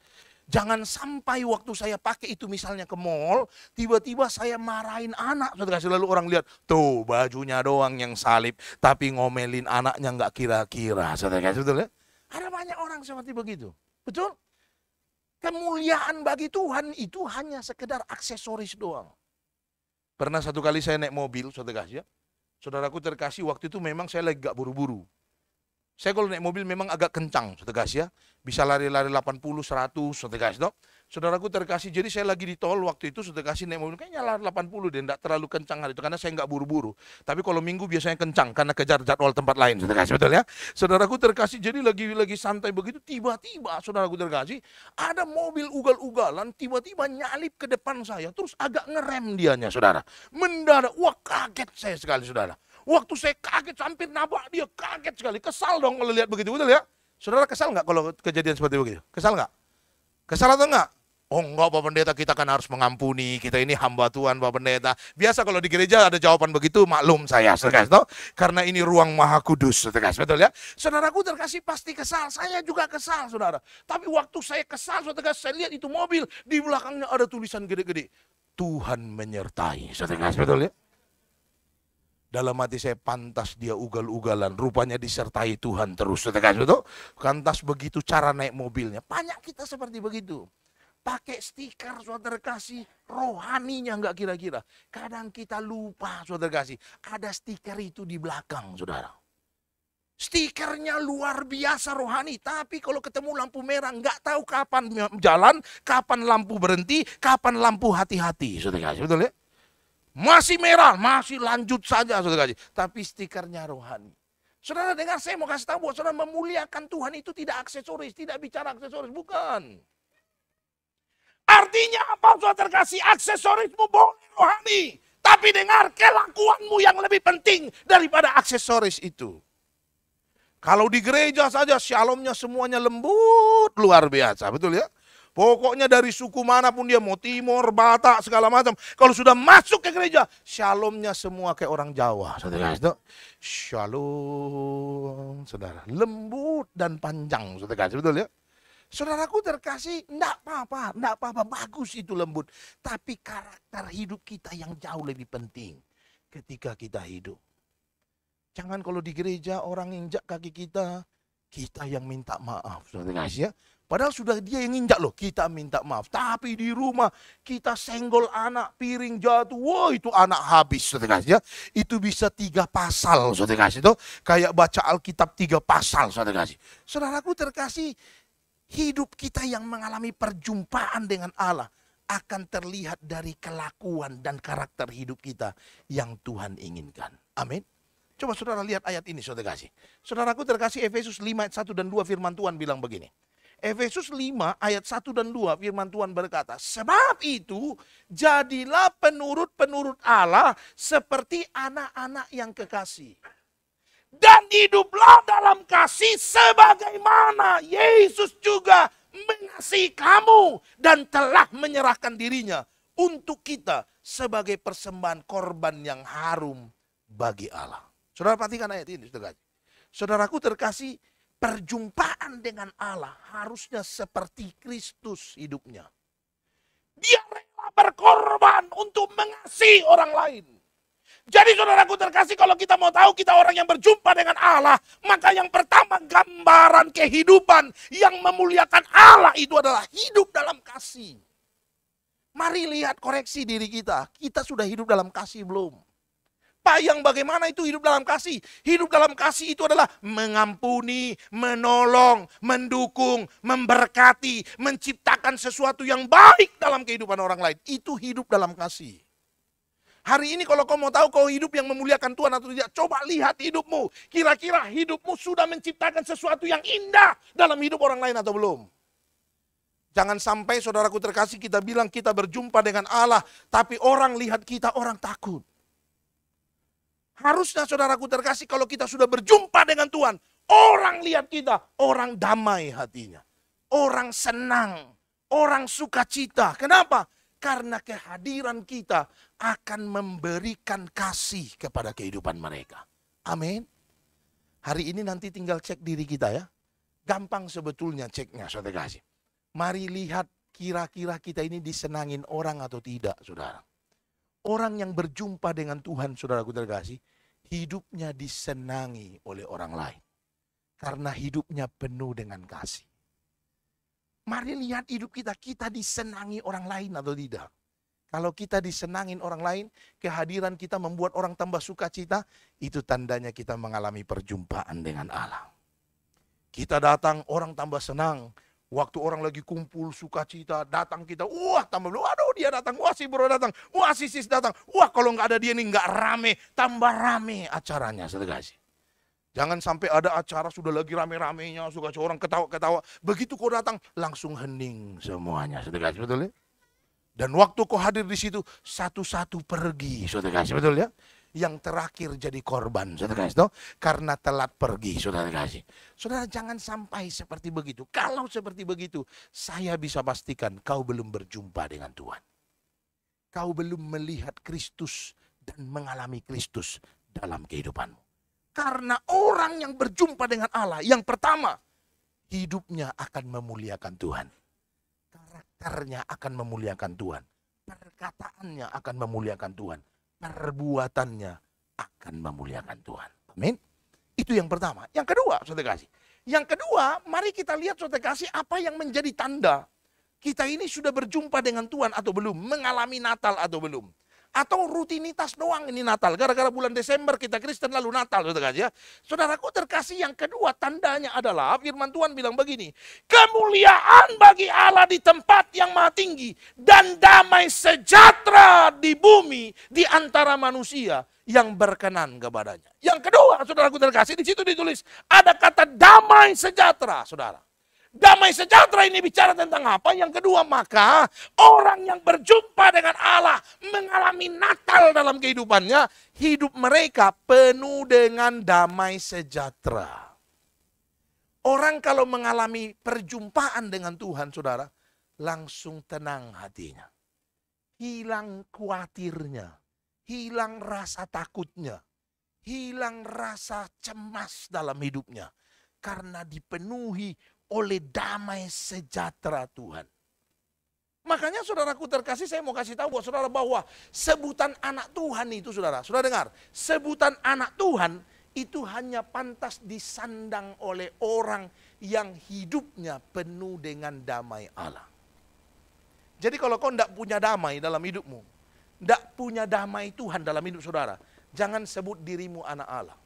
Jangan sampai waktu saya pakai itu misalnya ke mall, tiba-tiba saya marahin anak, saudara kasih, lalu orang lihat, tuh bajunya doang yang salib, tapi ngomelin anaknya nggak kira-kira, saudara kasih, betul ya. Ada banyak orang seperti begitu, betul? Kemuliaan bagi Tuhan itu hanya sekedar aksesoris doang. Pernah satu kali saya naik mobil, saudara kasih ya. Saudaraku terkasih, waktu itu memang saya lagi gak buru-buru. Saya kalau naik mobil memang agak kencang, saudara kasih ya. Bisa lari-lari 80, 100, saudara kasih. Saudaraku terkasih, jadi saya lagi di tol waktu itu, saudara kasih naik mobil, kayaknya lari 80 deh, enggak terlalu kencang hari itu, karena saya nggak buru-buru. Tapi kalau minggu biasanya kencang, karena kejar jadwal tempat lain, saudara kasih, betul ya. Saudaraku terkasih, jadi lagi santai begitu, tiba-tiba, saudaraku terkasih, ada mobil ugal-ugalan, tiba-tiba nyalip ke depan saya, terus agak ngerem dianya, saudara. Mendadak, wah kaget saya sekali, saudara. Waktu saya kaget, hampir nabrak dia, kaget sekali. Kesal dong kalau lihat begitu, betul ya? Saudara kesal nggak kalau kejadian seperti begitu? Kesal nggak? Kesal atau nggak? Oh enggak Pak Pendeta, kita kan harus mengampuni. Kita ini hamba Tuhan Pak Pendeta. Biasa kalau di gereja ada jawaban begitu, maklum saya. Saudara, karena ini ruang maha kudus. Saudara, betul ya? Saudaraku terkasih pasti kesal. Saya juga kesal, saudara. Tapi waktu saya kesal, saudara, saya lihat itu mobil. Di belakangnya ada tulisan gede-gede. Tuhan menyertai. Saudara, betul ya? Dalam hati saya, pantas dia ugal-ugalan, rupanya disertai Tuhan terus. Betul? Pantas begitu cara naik mobilnya. Banyak kita seperti begitu. Pakai stiker, saudara kasih, rohaninya nggak kira-kira. Kadang kita lupa, saudara kasih, ada stiker itu di belakang, saudara. Stikernya luar biasa rohani, tapi kalau ketemu lampu merah, nggak tahu kapan jalan, kapan lampu berhenti, kapan lampu hati-hati, saudara kasih, betul ya? Masih merah, masih lanjut saja, saudara kasih. Tapi stikernya rohani. Saudara dengar, saya mau kasih tahu buat saudara, memuliakan Tuhan itu tidak aksesoris, tidak bicara aksesoris, bukan. Artinya apa, saudara kasih? Aksesorismu boleh rohani, tapi dengar, kelakuanmu yang lebih penting daripada aksesoris itu. Kalau di gereja saja, shalomnya semuanya lembut, luar biasa, betul ya? Pokoknya dari suku manapun dia, mau Timur, Batak, segala macam. Kalau sudah masuk ke gereja, shalomnya semua kayak orang Jawa. Saudara, shalom, saudara. Lembut dan panjang, saudara, betul ya? Saudaraku terkasih, enggak apa-apa, bagus itu lembut. Tapi karakter hidup kita yang jauh lebih penting ketika kita hidup. Jangan kalau di gereja orang injak kaki kita, kita yang minta maaf, saudara kasih ya. Padahal sudah dia yang injak loh, kita minta maaf. Tapi di rumah kita senggol anak, piring jatuh. Wah, itu anak habis, saudara kasih ya. Itu bisa 3 pasal, saudara kasih. Itu kayak baca Alkitab 3 pasal, saudara kasih. Saudaraku terkasih, hidup kita yang mengalami perjumpaan dengan Allah akan terlihat dari kelakuan dan karakter hidup kita yang Tuhan inginkan. Amin. Coba saudara lihat ayat ini, saudara kasih. Saudaraku terkasih, Efesus 5 ayat 1 dan 2 firman Tuhan bilang begini. Efesus 5 ayat 1 dan 2 firman Tuhan berkata, sebab itu jadilah penurut-penurut Allah seperti anak-anak yang kekasih. Dan hiduplah dalam kasih sebagaimana Yesus juga mengasihi kamu dan telah menyerahkan dirinya untuk kita sebagai persembahan korban yang harum bagi Allah. Saudara perhatikan ayat ini, saudara. Saudaraku terkasih, perjumpaan dengan Allah harusnya seperti Kristus hidupnya. Dia rela berkorban untuk mengasihi orang lain. Jadi saudaraku terkasih, kalau kita mau tahu kita orang yang berjumpa dengan Allah, maka yang pertama gambaran kehidupan yang memuliakan Allah itu adalah hidup dalam kasih. Mari lihat koreksi diri kita. Kita sudah hidup dalam kasih belum? Yang bagaimana itu hidup dalam kasih? Hidup dalam kasih itu adalah mengampuni, menolong, mendukung, memberkati, menciptakan sesuatu yang baik dalam kehidupan orang lain. Itu hidup dalam kasih. Hari ini kalau kau mau tahu kau hidup yang memuliakan Tuhan atau tidak, coba lihat hidupmu. Kira-kira hidupmu sudah menciptakan sesuatu yang indah dalam hidup orang lain atau belum? Jangan sampai saudaraku terkasih kita bilang kita berjumpa dengan Allah, tapi orang lihat kita, orang takut. Harusnya saudaraku terkasih kalau kita sudah berjumpa dengan Tuhan, orang lihat kita, orang damai hatinya. Orang senang, orang sukacita. Kenapa? Karena kehadiran kita akan memberikan kasih kepada kehidupan mereka. Amin. Hari ini nanti tinggal cek diri kita ya. Gampang sebetulnya ceknya, saudara kasih. Mari lihat kira-kira kita ini disenangin orang atau tidak, saudara. Orang yang berjumpa dengan Tuhan, saudaraku terkasih, hidupnya disenangi oleh orang lain. Karena hidupnya penuh dengan kasih. Mari lihat hidup kita, kita disenangi orang lain atau tidak. Kalau kita disenangin orang lain, kehadiran kita membuat orang tambah sukacita, itu tandanya kita mengalami perjumpaan dengan Allah. Kita datang, orang tambah senang. Waktu orang lagi kumpul sukacita, datang kita, wah tambah, waduh dia datang, wah si bro datang, wah si sis datang, wah kalau nggak ada dia nih nggak rame, tambah rame acaranya, saudara kasih. Jangan sampai ada acara sudah lagi rame-ramenya, suka orang ketawa-ketawa, begitu kau datang langsung hening semuanya, saudara kasih, betul ya? Dan waktu kau hadir di situ satu-satu pergi, saudara kasih, betul ya? Yang terakhir jadi korban, saudara kasih, karena telat pergi, saudara kasih. Saudara jangan sampai seperti begitu. Kalau seperti begitu, saya bisa pastikan kau belum berjumpa dengan Tuhan. Kau belum melihat Kristus dan mengalami Kristus dalam kehidupanmu. Karena orang yang berjumpa dengan Allah, yang pertama, hidupnya akan memuliakan Tuhan. Karakternya akan memuliakan Tuhan. Perkataannya akan memuliakan Tuhan. Perbuatannya akan memuliakan Tuhan. Amin. Itu yang pertama. Yang kedua, saudara kasih. Yang kedua, mari kita lihat saudara kasih apa yang menjadi tanda kita ini sudah berjumpa dengan Tuhan atau belum, mengalami Natal atau belum. Atau rutinitas doang ini Natal. Gara-gara bulan Desember kita Kristen lalu Natal, saudara kasih ya. Saudaraku terkasih, yang kedua tandanya adalah firman Tuhan bilang begini. Kemuliaan bagi Allah di tempat yang maha tinggi dan damai sejahtera di bumi di antara manusia yang berkenan kepadanya. Yang kedua, saudaraku terkasih, di situ ditulis ada kata damai sejahtera, saudara. Damai sejahtera ini bicara tentang apa? Yang kedua, maka orang yang berjumpa dengan Allah, mengalami Natal dalam kehidupannya, hidup mereka penuh dengan damai sejahtera. Orang kalau mengalami perjumpaan dengan Tuhan, saudara, langsung tenang hatinya. Hilang khawatirnya, hilang rasa takutnya, hilang rasa cemas dalam hidupnya. Karena dipenuhi oleh damai sejahtera Tuhan. Makanya saudaraku terkasih, saya mau kasih tahu buat saudara bahwa sebutan anak Tuhan itu, saudara dengar, sebutan anak Tuhan itu hanya pantas disandang oleh orang yang hidupnya penuh dengan damai Allah. Jadi kalau kau tidak punya damai dalam hidupmu, tidak punya damai Tuhan dalam hidup saudara, jangan sebut dirimu anak Allah.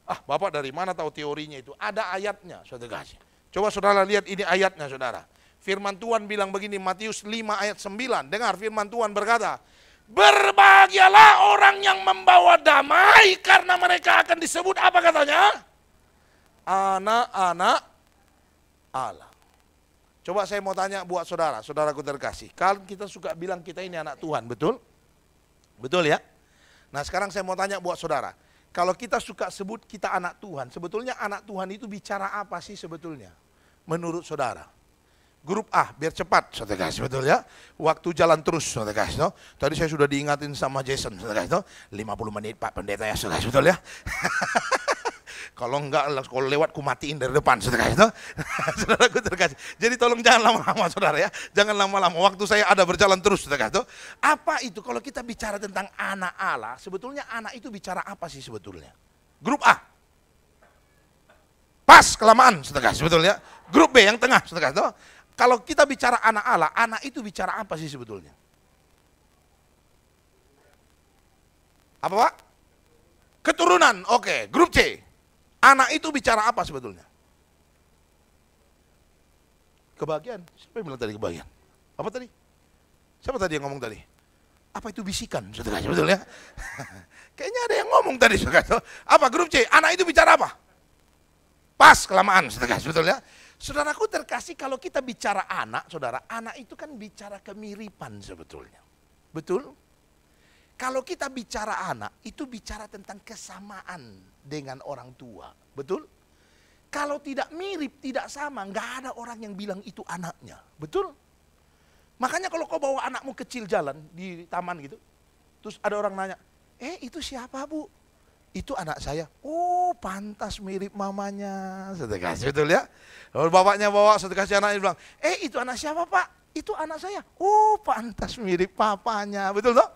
Ah, Bapak dari mana tahu teorinya itu? Ada ayatnya, saudara kasih. Coba saudara lihat ini ayatnya, saudara. Firman Tuhan bilang begini, Matius 5 ayat 9. Dengar firman Tuhan berkata, berbahagialah orang yang membawa damai, karena mereka akan disebut apa katanya? Anak-anak Allah. Coba saya mau tanya buat saudara, saudaraku terkasih. Kalau kita suka bilang kita ini anak Tuhan, betul? Betul ya? Nah sekarang saya mau tanya buat saudara. Kalau kita suka sebut kita anak Tuhan, sebetulnya anak Tuhan itu bicara apa sih sebetulnya? Menurut saudara. Grup A, biar cepat, saudara kasih, betul ya? Waktu jalan terus, saudara kasih. No? Tadi saya sudah diingatin sama Jason, saudara kasih. No? 50 menit Pak Pendeta ya, saudara kasih, betul ya? Kalau enggak, kalau lewat ku matiin dari depan, saudara kasih. No? Saudaraku terkasih. Jadi tolong jangan lama-lama, saudara ya. Jangan lama-lama, waktu saya ada berjalan terus, saudara kasih. No? Apa itu, kalau kita bicara tentang anak Allah, sebetulnya anak itu bicara apa sih sebetulnya? Grup A. Pas, kelamaan, saudara kasih, betul ya? Grup B yang tengah, saudara kasih. No? Kalau kita bicara anak Allah, anak itu bicara apa sih sebetulnya? Apa Pak? Keturunan, oke. Grup C, anak itu bicara apa sebetulnya? Kebahagiaan, siapa yang bilang tadi kebahagiaan? Apa tadi? Siapa tadi yang ngomong tadi? Apa itu bisikan, saudara, betul ya? Kayaknya ada yang ngomong tadi, saudara. Apa grup C, anak itu bicara apa? Pas, kelamaan, saudara, betul ya? Saudaraku terkasih, kalau kita bicara anak, saudara, anak itu kan bicara kemiripan sebetulnya. Betul? Kalau kita bicara anak, itu bicara tentang kesamaan dengan orang tua. Betul? Kalau tidak mirip, tidak sama, nggak ada orang yang bilang itu anaknya. Betul? Makanya kalau kau bawa anakmu kecil jalan di taman gitu, terus ada orang nanya, itu siapa Bu? Itu anak saya. Oh, pantas mirip mamanya. Saudara kasih, betul ya? Lalu bapaknya bawa, saudara kasih anaknya bilang, itu anak siapa Pak? Itu anak saya. Oh, pantas mirip papanya. Betul toh?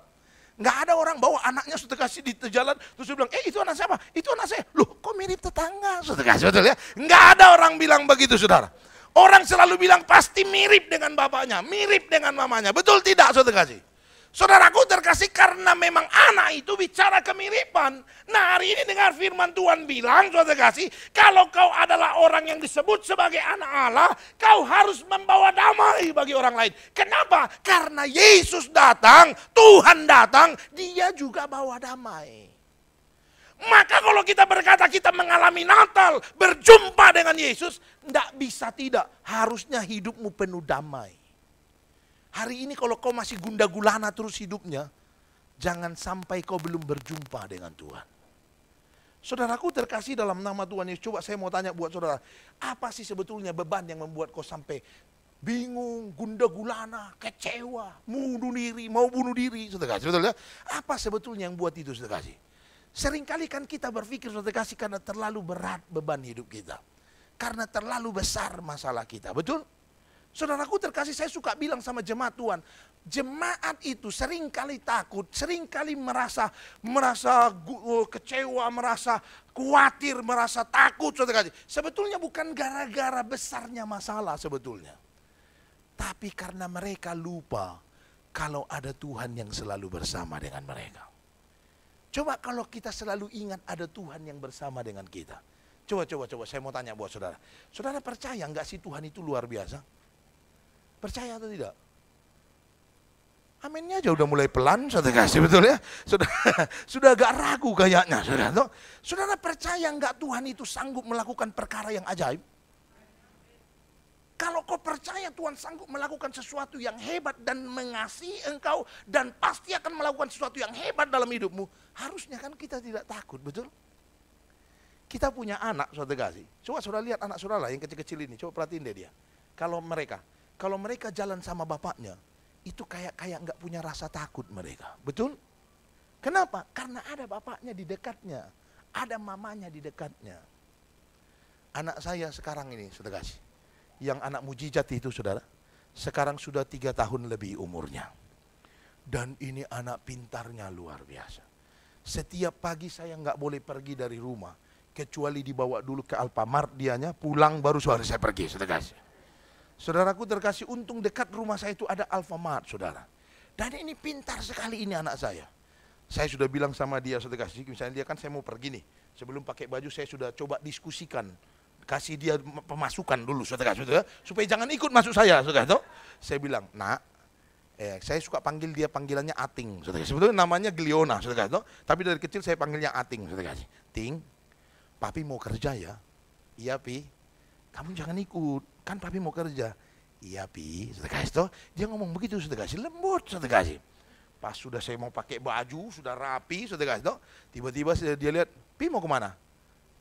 Nggak ada orang bawa anaknya saudara kasih di jalan, terus dia bilang, itu anak siapa? Itu anak saya. Loh, kok mirip tetangga? Saudara kasih, betul ya? Nggak ada orang bilang begitu, saudara. Orang selalu bilang pasti mirip dengan bapaknya, mirip dengan mamanya. Betul tidak, saudara kasih? Saudaraku terkasih, karena memang anak itu bicara kemiripan. Nah hari ini dengar firman Tuhan bilang, saudara kasih, kalau kau adalah orang yang disebut sebagai anak Allah, kau harus membawa damai bagi orang lain. Kenapa? Karena Yesus datang, Tuhan datang, dia juga bawa damai. Maka kalau kita berkata kita mengalami Natal, berjumpa dengan Yesus, tidak bisa tidak, harusnya hidupmu penuh damai. Hari ini kalau kau masih gundah gulana terus hidupnya, jangan sampai kau belum berjumpa dengan Tuhan. Saudaraku terkasih dalam nama Tuhan Yesus, coba saya mau tanya buat saudara, apa sih sebetulnya beban yang membuat kau sampai bingung, gundah gulana, kecewa, mau bunuh diri, saudara kasih, betul ya? Apa sebetulnya yang buat itu, saudara kasih? Seringkali kan kita berpikir, saudara kasih, karena terlalu berat beban hidup kita, karena terlalu besar masalah kita, betul? Saudaraku terkasih, saya suka bilang sama jemaat Tuhan, jemaat itu seringkali takut, seringkali merasa kecewa, merasa khawatir, merasa takut, saudara kasih. Sebetulnya bukan gara-gara besarnya masalah sebetulnya, tapi karena mereka lupa kalau ada Tuhan yang selalu bersama dengan mereka. Coba kalau kita selalu ingat ada Tuhan yang bersama dengan kita. Coba, saya mau tanya buat saudara. Saudara percaya nggak sih Tuhan itu luar biasa? Percaya atau tidak? Aminnya aja udah mulai pelan, saudara kasih, betul ya? Sudah agak ragu kayaknya, saudara. Saudara percaya nggak Tuhan itu sanggup melakukan perkara yang ajaib? Kalau kau percaya Tuhan sanggup melakukan sesuatu yang hebat dan mengasihi engkau, dan pasti akan melakukan sesuatu yang hebat dalam hidupmu, harusnya kan kita tidak takut, betul? Kita punya anak, saudara kasih. Coba saudara lihat anak saudara yang kecil-kecil ini, coba perhatiin deh dia. Kalau mereka jalan sama bapaknya, itu kayak nggak punya rasa takut mereka, betul? Kenapa? Karena ada bapaknya di dekatnya, ada mamanya di dekatnya. Anak saya sekarang ini, saudara kasih, yang anak mujizat itu, saudara, sekarang sudah 3 tahun lebih umurnya. Dan ini anak pintarnya luar biasa. Setiap pagi saya nggak boleh pergi dari rumah, kecuali dibawa dulu ke Alfamart dianya, pulang baru saya pergi, saudara kasih. Saudaraku terkasih, untung dekat rumah saya itu ada Alfamart, saudara. Dan ini pintar sekali ini anak saya. Saya sudah bilang sama dia, saudara kasih, misalnya dia kan saya mau pergi nih, sebelum pakai baju saya sudah coba diskusikan, kasih dia pemasukan dulu, saudara kasih, supaya jangan ikut masuk saya, saudara. Saya bilang, nak, saya suka panggil dia panggilannya Ating, saudara. Sebetulnya namanya Gliona, saudara. Tapi dari kecil saya panggilnya Ating, saudara. Ting, papi mau kerja ya? Iya, Pi. Kamu jangan ikut, kan papi mau kerja. Iya, Pi, saudara. Dia ngomong begitu, saudara. Lembut, saudara. Pas sudah saya mau pakai baju, sudah rapi, saudara. Tiba-tiba dia lihat, Pi mau kemana?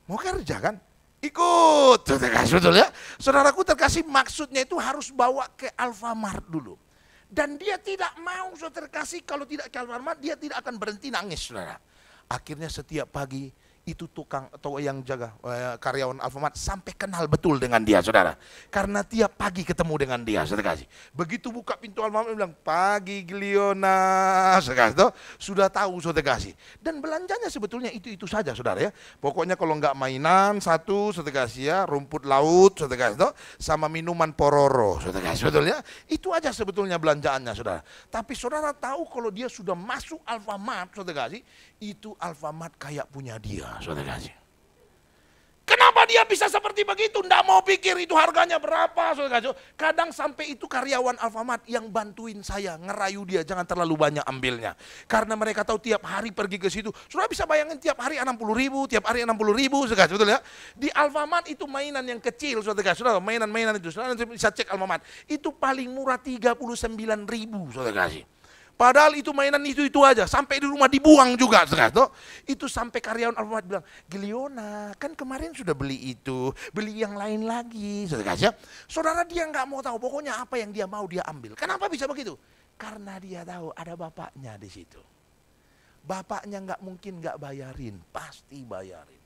Mau kerja kan? Ikut, saudara. Betul ya? Saudaraku terkasih, maksudnya itu harus bawa ke Alfamart dulu. Dan dia tidak mau, saudara kasih, kalau tidak ke Alfamart dia tidak akan berhenti nangis, saudara. Akhirnya setiap pagi itu tukang atau yang jaga karyawan Alfamart sampai kenal betul dengan dia, saudara. Karena tiap pagi ketemu dengan dia, saudara kasih. Begitu buka pintu Alfamart bilang, pagi Gliona, saudara kasih. Sudah tahu, saudara kasih. Dan belanjanya sebetulnya itu saja, saudara ya. Pokoknya kalau nggak mainan satu, saudara kasih ya, rumput laut, saudara kasih, sama minuman pororo, saudara kasih, betul ya. Itu aja sebetulnya belanjaannya, saudara. Tapi saudara tahu kalau dia sudah masuk Alfamart, saudara kasih, itu Alfamart kayak punya dia, saudara kasih. Kenapa dia bisa seperti begitu? Nggak mau pikir itu harganya berapa, saudara kasih. Kadang sampai itu karyawan Alfamart yang bantuin saya, ngerayu dia jangan terlalu banyak ambilnya. Karena mereka tahu tiap hari pergi ke situ. Saudara bisa bayangin tiap hari 60.000, tiap hari 60.000, saudara kasih, betul ya. Di Alfamart itu mainan yang kecil, saudara kasih. Saudara, mainan-mainan itu, saudara bisa cek Alfamart. Itu paling murah 39.000, saudara kasih. Padahal itu mainan itu aja, sampai di rumah dibuang juga, saudara. Itu sampai karyawan Alfamart bilang, Gliona, kan kemarin sudah beli itu, beli yang lain lagi, saudara. Saudara dia nggak mau tahu, pokoknya apa yang dia mau dia ambil. Kenapa bisa begitu? Karena dia tahu ada bapaknya di situ. Bapaknya nggak mungkin nggak bayarin, pasti bayarin.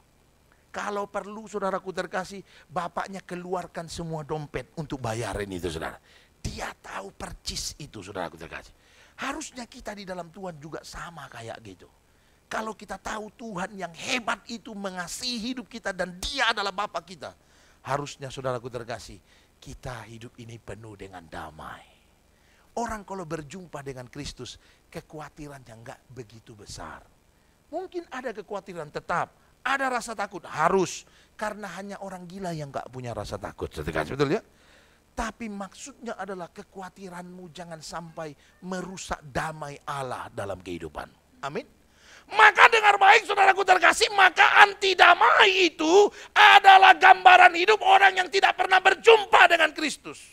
Kalau perlu, saudaraku terkasih, bapaknya keluarkan semua dompet untuk bayarin itu, saudara. Dia tahu percis itu, saudaraku terkasih. Harusnya kita di dalam Tuhan juga sama kayak gitu. Kalau kita tahu Tuhan yang hebat itu mengasihi hidup kita dan dia adalah Bapa kita. Harusnya saudaraku terkasih, kita hidup ini penuh dengan damai. Orang kalau berjumpa dengan Kristus, kekhawatirannya enggak begitu besar. Mungkin ada kekhawatiran tetap, ada rasa takut, harus. Karena hanya orang gila yang enggak punya rasa takut. Betul ya? Tapi maksudnya adalah kekhawatiranmu jangan sampai merusak damai Allah dalam kehidupan. Amin. Maka dengar baik saudaraku terkasih, maka anti damai itu adalah gambaran hidup orang yang tidak pernah berjumpa dengan Kristus.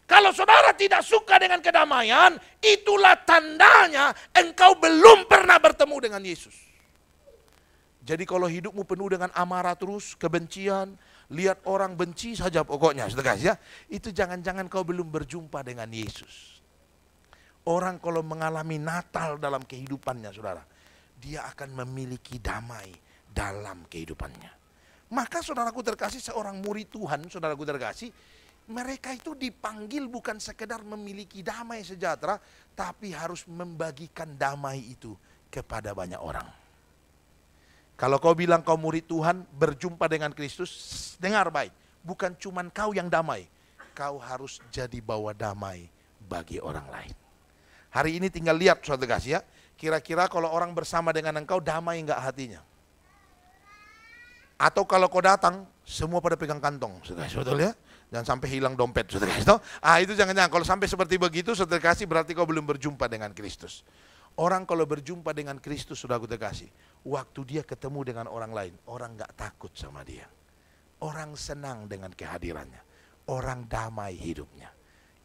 Kalau saudara tidak suka dengan kedamaian, itulah tandanya engkau belum pernah bertemu dengan Yesus. Jadi kalau hidupmu penuh dengan amarah terus, kebencian, lihat orang benci saja pokoknya, saudara ya, itu jangan-jangan kau belum berjumpa dengan Yesus. Orang kalau mengalami Natal dalam kehidupannya, saudara, dia akan memiliki damai dalam kehidupannya. Maka saudaraku terkasih, seorang murid Tuhan, saudaraku terkasih, mereka itu dipanggil bukan sekedar memiliki damai sejahtera, tapi harus membagikan damai itu kepada banyak orang. Kalau kau bilang kau murid Tuhan, berjumpa dengan Kristus, dengar baik, bukan cuman kau yang damai, kau harus jadi bawa damai bagi orang lain. Hari ini tinggal lihat saudara kasih ya, kira-kira kalau orang bersama dengan engkau damai enggak hatinya? Atau kalau kau datang, semua pada pegang kantong, saudara kasih, betul ya? Jangan sampai hilang dompet, saudara kasih. Itu jangan-jangan, kalau sampai seperti begitu, saudara kasih, berarti kau belum berjumpa dengan Kristus. Orang kalau berjumpa dengan Kristus, saudara kasih, waktu dia ketemu dengan orang lain, orang gak takut sama dia. Orang senang dengan kehadirannya. Orang damai hidupnya.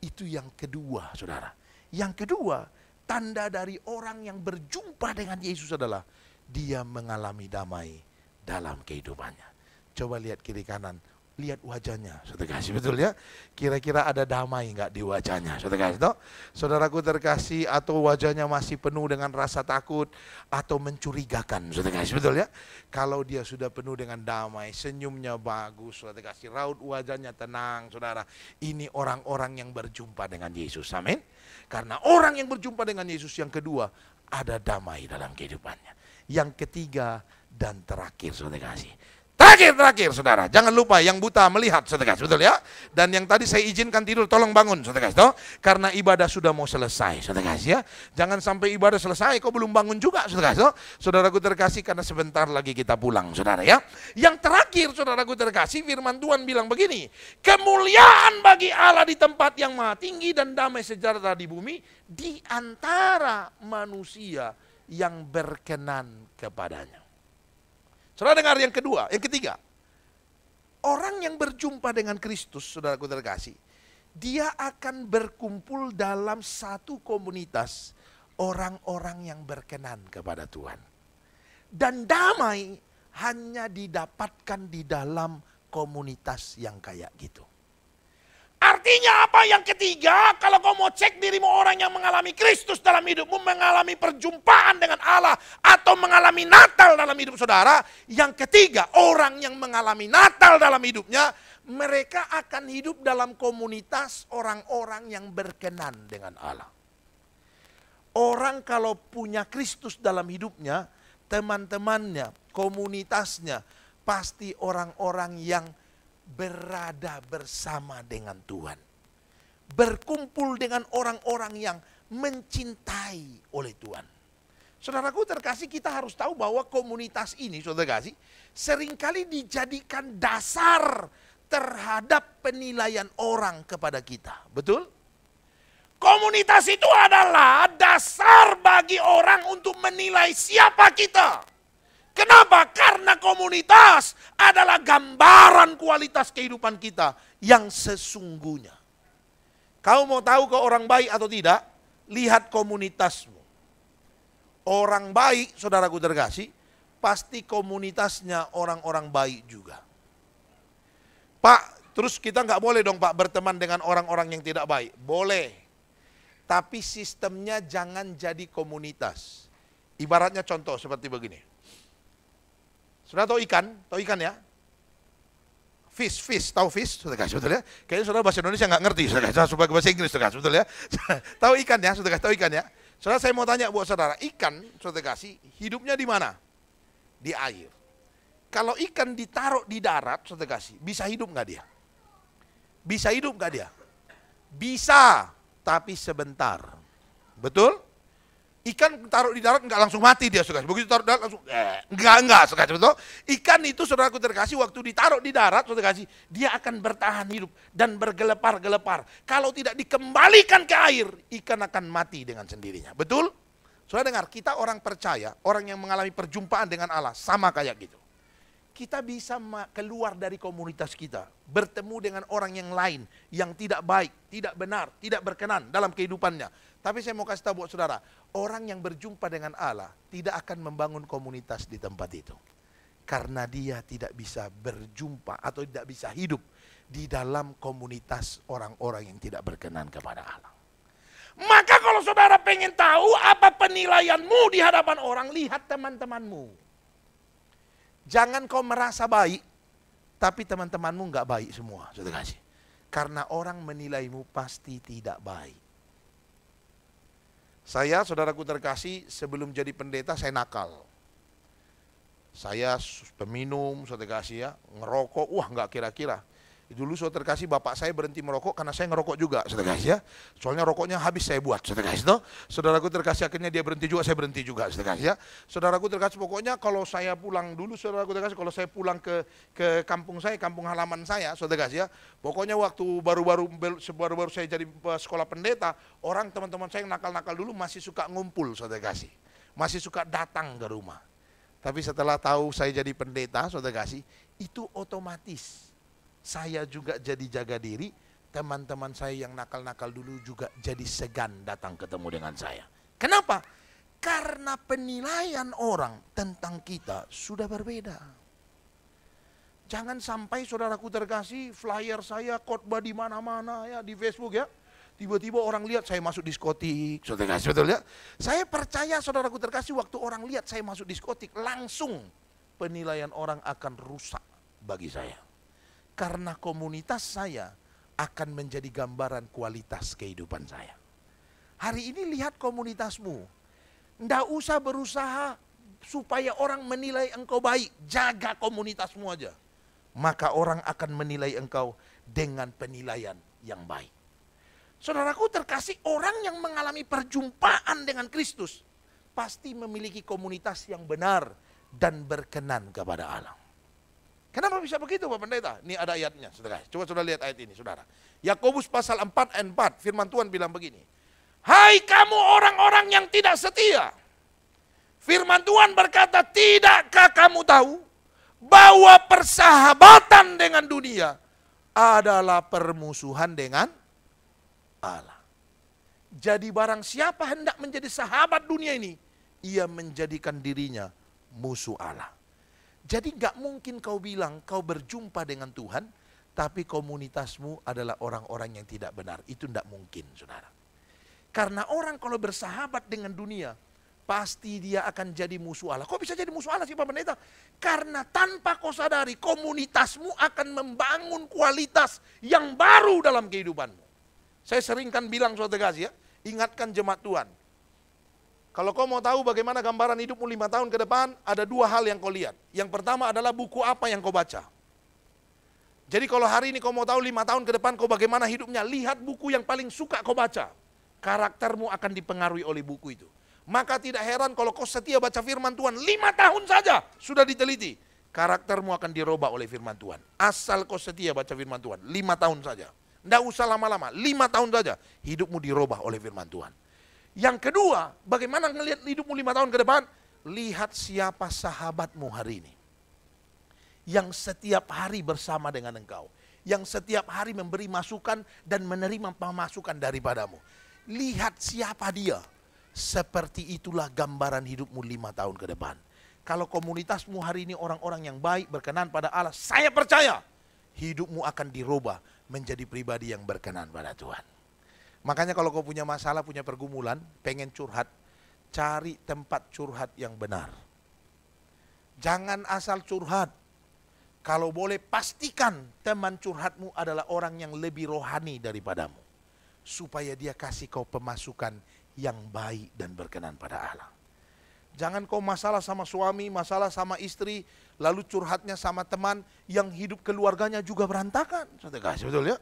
Itu yang kedua, saudara. Yang kedua, tanda dari orang yang berjumpa dengan Yesus adalah dia mengalami damai dalam kehidupannya. Coba lihat kiri kanan, lihat wajahnya, saudara kasih, betul ya? Kira-kira ada damai nggak di wajahnya, saudara kasih? Toh? Saudaraku terkasih, atau wajahnya masih penuh dengan rasa takut atau mencurigakan, saudara kasih, betul ya? Kalau dia sudah penuh dengan damai, senyumnya bagus, saudara kasih, raut wajahnya tenang, saudara. Ini orang-orang yang berjumpa dengan Yesus, amin? Karena orang yang berjumpa dengan Yesus yang kedua, ada damai dalam kehidupannya. Yang ketiga dan terakhir, saudara kasih. Terakhir, saudara. Jangan lupa yang buta melihat, saudara kasih, betul ya. Dan yang tadi saya izinkan tidur, tolong bangun, saudara kasih, toh. Karena ibadah sudah mau selesai, saudara kasih ya. Jangan sampai ibadah selesai, kok belum bangun juga, saudara kasih, toh. Saudaraku terkasih, karena sebentar lagi kita pulang, saudara ya. Yang terakhir, saudaraku terkasih, firman Tuhan bilang begini. Kemuliaan bagi Allah di tempat yang maha tinggi dan damai sejahtera di bumi di antara manusia yang berkenan kepadanya. Saudara dengar yang kedua, yang ketiga. Orang yang berjumpa dengan Kristus, saudaraku terkasih, dia akan berkumpul dalam satu komunitas orang-orang yang berkenan kepada Tuhan. Dan damai hanya didapatkan di dalam komunitas yang kayak gitu. Artinya apa yang ketiga? Kalau kau mau cek dirimu orang yang mengalami Kristus dalam hidupmu, mengalami perjumpaan dengan Allah, atau mengalami Natal dalam hidup saudara. Yang ketiga, orang yang mengalami Natal dalam hidupnya, mereka akan hidup dalam komunitas orang-orang yang berkenan dengan Allah. Orang kalau punya Kristus dalam hidupnya, teman-temannya, komunitasnya, pasti orang-orang yang berada bersama dengan Tuhan. Berkumpul dengan orang-orang yang mencintai oleh Tuhan. Saudaraku terkasih, kita harus tahu bahwa komunitas ini, saudara kasih, seringkali dijadikan dasar terhadap penilaian orang kepada kita. Betul? Komunitas itu adalah dasar bagi orang untuk menilai siapa kita. Kenapa? Karena komunitas adalah gambaran kualitas kehidupan kita yang sesungguhnya. Kau mau tahu kau orang baik atau tidak? Lihat komunitasmu. Orang baik, saudaraku terkasih, pasti komunitasnya orang-orang baik juga. Pak, terus kita nggak boleh dong Pak berteman dengan orang-orang yang tidak baik. Boleh. Tapi sistemnya jangan jadi komunitas. Ibaratnya contoh seperti begini. Saudara tahu ikan ya? Fish, tahu fish? Saudara kasih, betul ya? Kayaknya saudara bahasa Indonesia nggak ngerti, saudara kasih, supaya bahasa Inggris, saudara kasih, betul ya? Tahu ikan ya, saudara kasih, tahu ikan ya? Saudara, saya mau tanya buat saudara, ikan, saudara kasih, hidupnya di mana? Di air. Kalau ikan ditaruh di darat, saudara kasih, bisa hidup nggak dia? Bisa hidup nggak dia? Bisa, tapi sebentar. Betul? Ikan taruh di darat enggak langsung mati dia, saudara. Begitu taruh di darat langsung enggak, saudara. Betul? Ikan itu, saudaraku terkasih, waktu ditaruh di darat, saudara kasih, dia akan bertahan hidup dan bergelepar-gelepar. Kalau tidak dikembalikan ke air, ikan akan mati dengan sendirinya. Betul? Saudara dengar, kita orang percaya, orang yang mengalami perjumpaan dengan Allah, sama kayak gitu. Kita bisa keluar dari komunitas kita, bertemu dengan orang yang lain, yang tidak baik, tidak benar, tidak berkenan dalam kehidupannya. Tapi saya mau kasih tahu buat saudara, orang yang berjumpa dengan Allah tidak akan membangun komunitas di tempat itu. Karena dia tidak bisa berjumpa atau tidak bisa hidup di dalam komunitas orang-orang yang tidak berkenan kepada Allah. Maka kalau saudara pengen tahu apa penilaianmu di hadapan orang, lihat teman-temanmu. Jangan kau merasa baik, tapi teman-temanmu enggak baik semua, saudara kasih. Karena orang menilaimu pasti tidak baik. Saya, saudaraku terkasih, sebelum jadi pendeta saya nakal. Saya peminum, saudara kasih ya, ngerokok, enggak kira-kira. Dulu saudara terkasih, bapak saya berhenti merokok karena saya ngerokok juga, saudara kasih ya. Soalnya rokoknya habis saya buat, saudara kasih. No? Saudaraku terkasih, akhirnya dia berhenti juga, saya berhenti juga, saudara kasih ya. Saudaraku terkasih, pokoknya kalau saya pulang dulu, saudaraku terkasih, kalau saya pulang ke kampung saya, kampung halaman saya, saudara kasih ya. Pokoknya waktu baru-baru saya jadi sekolah pendeta, orang teman-teman saya yang nakal-nakal dulu masih suka ngumpul, saudara kasih. Masih suka datang ke rumah. Tapi setelah tahu saya jadi pendeta, saudara kasih, itu otomatis saya juga jadi jaga diri, teman-teman saya yang nakal-nakal dulu juga jadi segan datang ketemu dengan saya. Kenapa? Karena penilaian orang tentang kita sudah berbeda. Jangan sampai saudaraku terkasih, flyer saya khotbah di mana-mana ya, di Facebook ya. Tiba-tiba orang lihat saya masuk diskotik, saudara kasih, betul ya? Saya percaya saudaraku terkasih, waktu orang lihat saya masuk diskotik, langsung penilaian orang akan rusak bagi saya. Karena komunitas saya akan menjadi gambaran kualitas kehidupan saya. Hari ini lihat komunitasmu. Nggak usah berusaha supaya orang menilai engkau baik, jaga komunitasmu aja. Maka orang akan menilai engkau dengan penilaian yang baik. Saudaraku terkasih, orang yang mengalami perjumpaan dengan Kristus pasti memiliki komunitas yang benar dan berkenan kepada Allah. Kenapa bisa begitu Pak Pendeta? Ini ada ayatnya, saudara. Coba saudara lihat ayat ini, saudara. Yakobus pasal 4 ayat 4, firman Tuhan bilang begini. Hai kamu orang-orang yang tidak setia. Firman Tuhan berkata, tidakkah kamu tahu bahwa persahabatan dengan dunia adalah permusuhan dengan Allah. Jadi barang siapa hendak menjadi sahabat dunia ini, ia menjadikan dirinya musuh Allah. Jadi gak mungkin kau bilang kau berjumpa dengan Tuhan, tapi komunitasmu adalah orang-orang yang tidak benar. Itu tidak mungkin, saudara. Karena orang kalau bersahabat dengan dunia, pasti dia akan jadi musuh Allah. Kok bisa jadi musuh Allah sih Pak Pendeta? Karena tanpa kau sadari, komunitasmu akan membangun kualitas yang baru dalam kehidupanmu. Saya sering kan bilang suatu kasih ya, ingatkan jemaat Tuhan. Kalau kau mau tahu bagaimana gambaran hidupmu 5 tahun ke depan, ada 2 hal yang kau lihat. Yang pertama adalah buku apa yang kau baca. Jadi kalau hari ini kau mau tahu 5 tahun ke depan kau bagaimana hidupnya, lihat buku yang paling suka kau baca. Karaktermu akan dipengaruhi oleh buku itu. Maka tidak heran kalau kau setia baca firman Tuhan 5 tahun saja sudah diteliti. Karaktermu akan dirubah oleh firman Tuhan. Asal kau setia baca firman Tuhan 5 tahun saja. Tidak usah lama-lama, 5 tahun saja hidupmu dirubah oleh firman Tuhan. Yang kedua, bagaimana ngelihat hidupmu 5 tahun ke depan? Lihat siapa sahabatmu hari ini. Yang setiap hari bersama dengan engkau. Yang setiap hari memberi masukan dan menerima pemasukan daripadamu. Lihat siapa dia. Seperti itulah gambaran hidupmu 5 tahun ke depan. Kalau komunitasmu hari ini orang-orang yang baik, berkenan pada Allah, saya percaya hidupmu akan dirubah menjadi pribadi yang berkenan pada Tuhan. Makanya kalau kau punya masalah, punya pergumulan, pengen curhat, cari tempat curhat yang benar. Jangan asal curhat. Kalau boleh pastikan teman curhatmu adalah orang yang lebih rohani daripadamu. Supaya dia kasih kau pemasukan yang baik dan berkenan pada Allah. Jangan kau masalah sama suami, masalah sama istri, lalu curhatnya sama teman yang hidup keluarganya juga berantakan. Betul ya?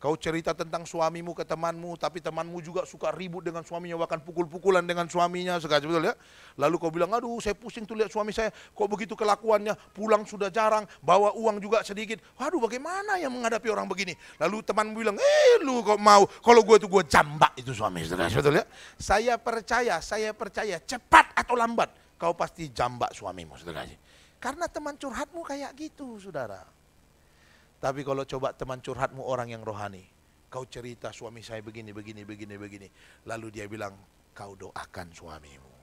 Kau cerita tentang suamimu ke temanmu, tapi temanmu juga suka ribut dengan suaminya, bahkan pukul-pukulan dengan suaminya, betul ya? Lalu kau bilang, aduh saya pusing tuh lihat suami saya, kok begitu kelakuannya, pulang sudah jarang, bawa uang juga sedikit. Waduh bagaimana yang menghadapi orang begini? Lalu temanmu bilang, lu kok mau, kalau gue tuh gue jambak itu suami, betul ya? Saya percaya, cepat atau lambat, kau pasti jambak suamimu, saudara. Karena teman curhatmu kayak gitu, saudara. Tapi kalau coba teman curhatmu orang yang rohani, kau cerita suami saya begini. Lalu dia bilang, kau doakan suamimu.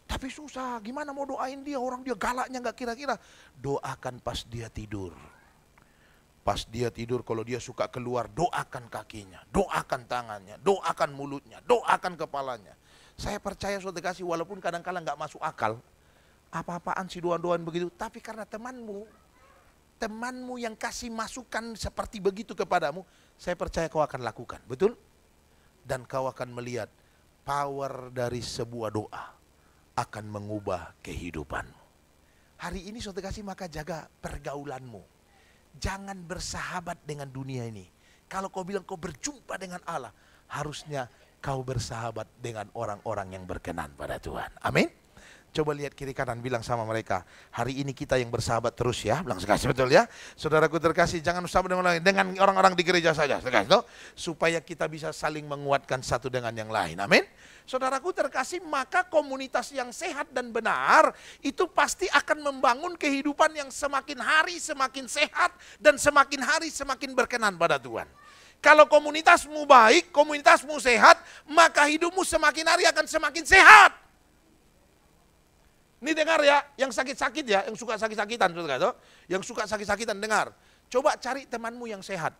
Tapi susah, gimana mau doain dia? Orang dia galaknya gak kira-kira. Doakan pas dia tidur. Pas dia tidur kalau dia suka keluar, doakan kakinya, doakan tangannya, doakan mulutnya, doakan kepalanya. Saya percaya suatu kasih walaupun kadang-kadang gak masuk akal. Apa-apaan sih doa-doaan begitu. Tapi karena temanmu yang kasih masukan seperti begitu kepadamu, saya percaya kau akan lakukan, betul? Dan kau akan melihat power dari sebuah doa akan mengubah kehidupanmu. Hari ini saudara kasih, maka jaga pergaulanmu. Jangan bersahabat dengan dunia ini. Kalau kau bilang kau berjumpa dengan Allah, harusnya kau bersahabat dengan orang-orang yang berkenan pada Tuhan. Amin. Coba lihat kiri kanan, bilang sama mereka, hari ini kita yang bersahabat terus ya. Bilang sekasih, betul ya. Saudaraku terkasih, jangan sahabat dengan orang-orang di gereja saja, sekasih, supaya kita bisa saling menguatkan satu dengan yang lain. Amin. Saudaraku terkasih, maka komunitas yang sehat dan benar itu pasti akan membangun kehidupan yang semakin hari semakin sehat dan semakin hari semakin berkenan pada Tuhan. Kalau komunitasmu baik, komunitasmu sehat, maka hidupmu semakin hari akan semakin sehat. Ini dengar ya, yang sakit-sakit ya, yang suka sakit-sakitan, yang suka sakit-sakitan dengar. Coba cari temanmu yang sehat.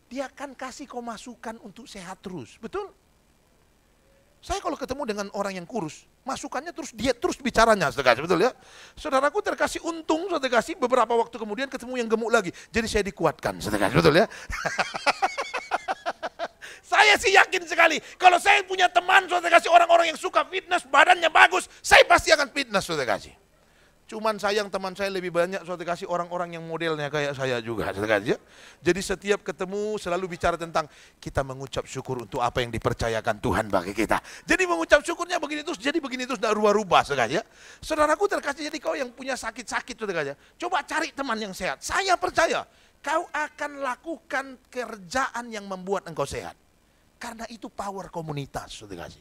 Dia akan kasih kau masukan untuk sehat terus, betul? Saya kalau ketemu dengan orang yang kurus, masukannya terus diet terus bicaranya, betul ya? Saudaraku terkasih, untung saudara kasih beberapa waktu kemudian ketemu yang gemuk lagi, jadi saya dikuatkan, betul ya? Saya sih yakin sekali, kalau saya punya teman, saudara kasih, orang-orang yang suka fitness, badannya bagus, saya pasti akan fitness, saudara kasih. Cuman sayang teman saya lebih banyak, saudara kasih, orang-orang yang modelnya kayak saya juga, saudara kasih. Jadi setiap ketemu selalu bicara tentang kita mengucap syukur untuk apa yang dipercayakan Tuhan bagi kita. Jadi mengucap syukurnya begini terus, jadi begini terus, tidak rubah-rubah, saudara kasih. Saudaraku terkasih, jadi kau yang punya sakit-sakit, saudara kasih, coba cari teman yang sehat. Saya percaya, kau akan lakukan kerjaan yang membuat engkau sehat. Karena itu power komunitas, saudara kasih.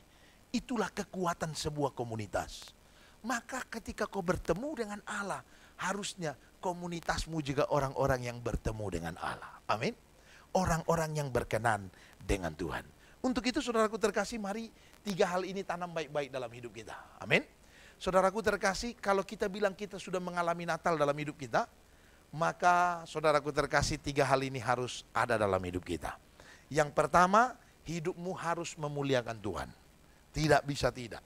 Itulah kekuatan sebuah komunitas. Maka ketika kau bertemu dengan Allah, harusnya komunitasmu juga orang-orang yang bertemu dengan Allah. Amin. Orang-orang yang berkenan dengan Tuhan. Untuk itu saudaraku terkasih, mari 3 hal ini tanam baik-baik dalam hidup kita. Amin. Saudaraku terkasih, kalau kita bilang kita sudah mengalami Natal dalam hidup kita, maka saudaraku terkasih 3 hal ini harus ada dalam hidup kita. Yang pertama, hidupmu harus memuliakan Tuhan. Tidak bisa tidak.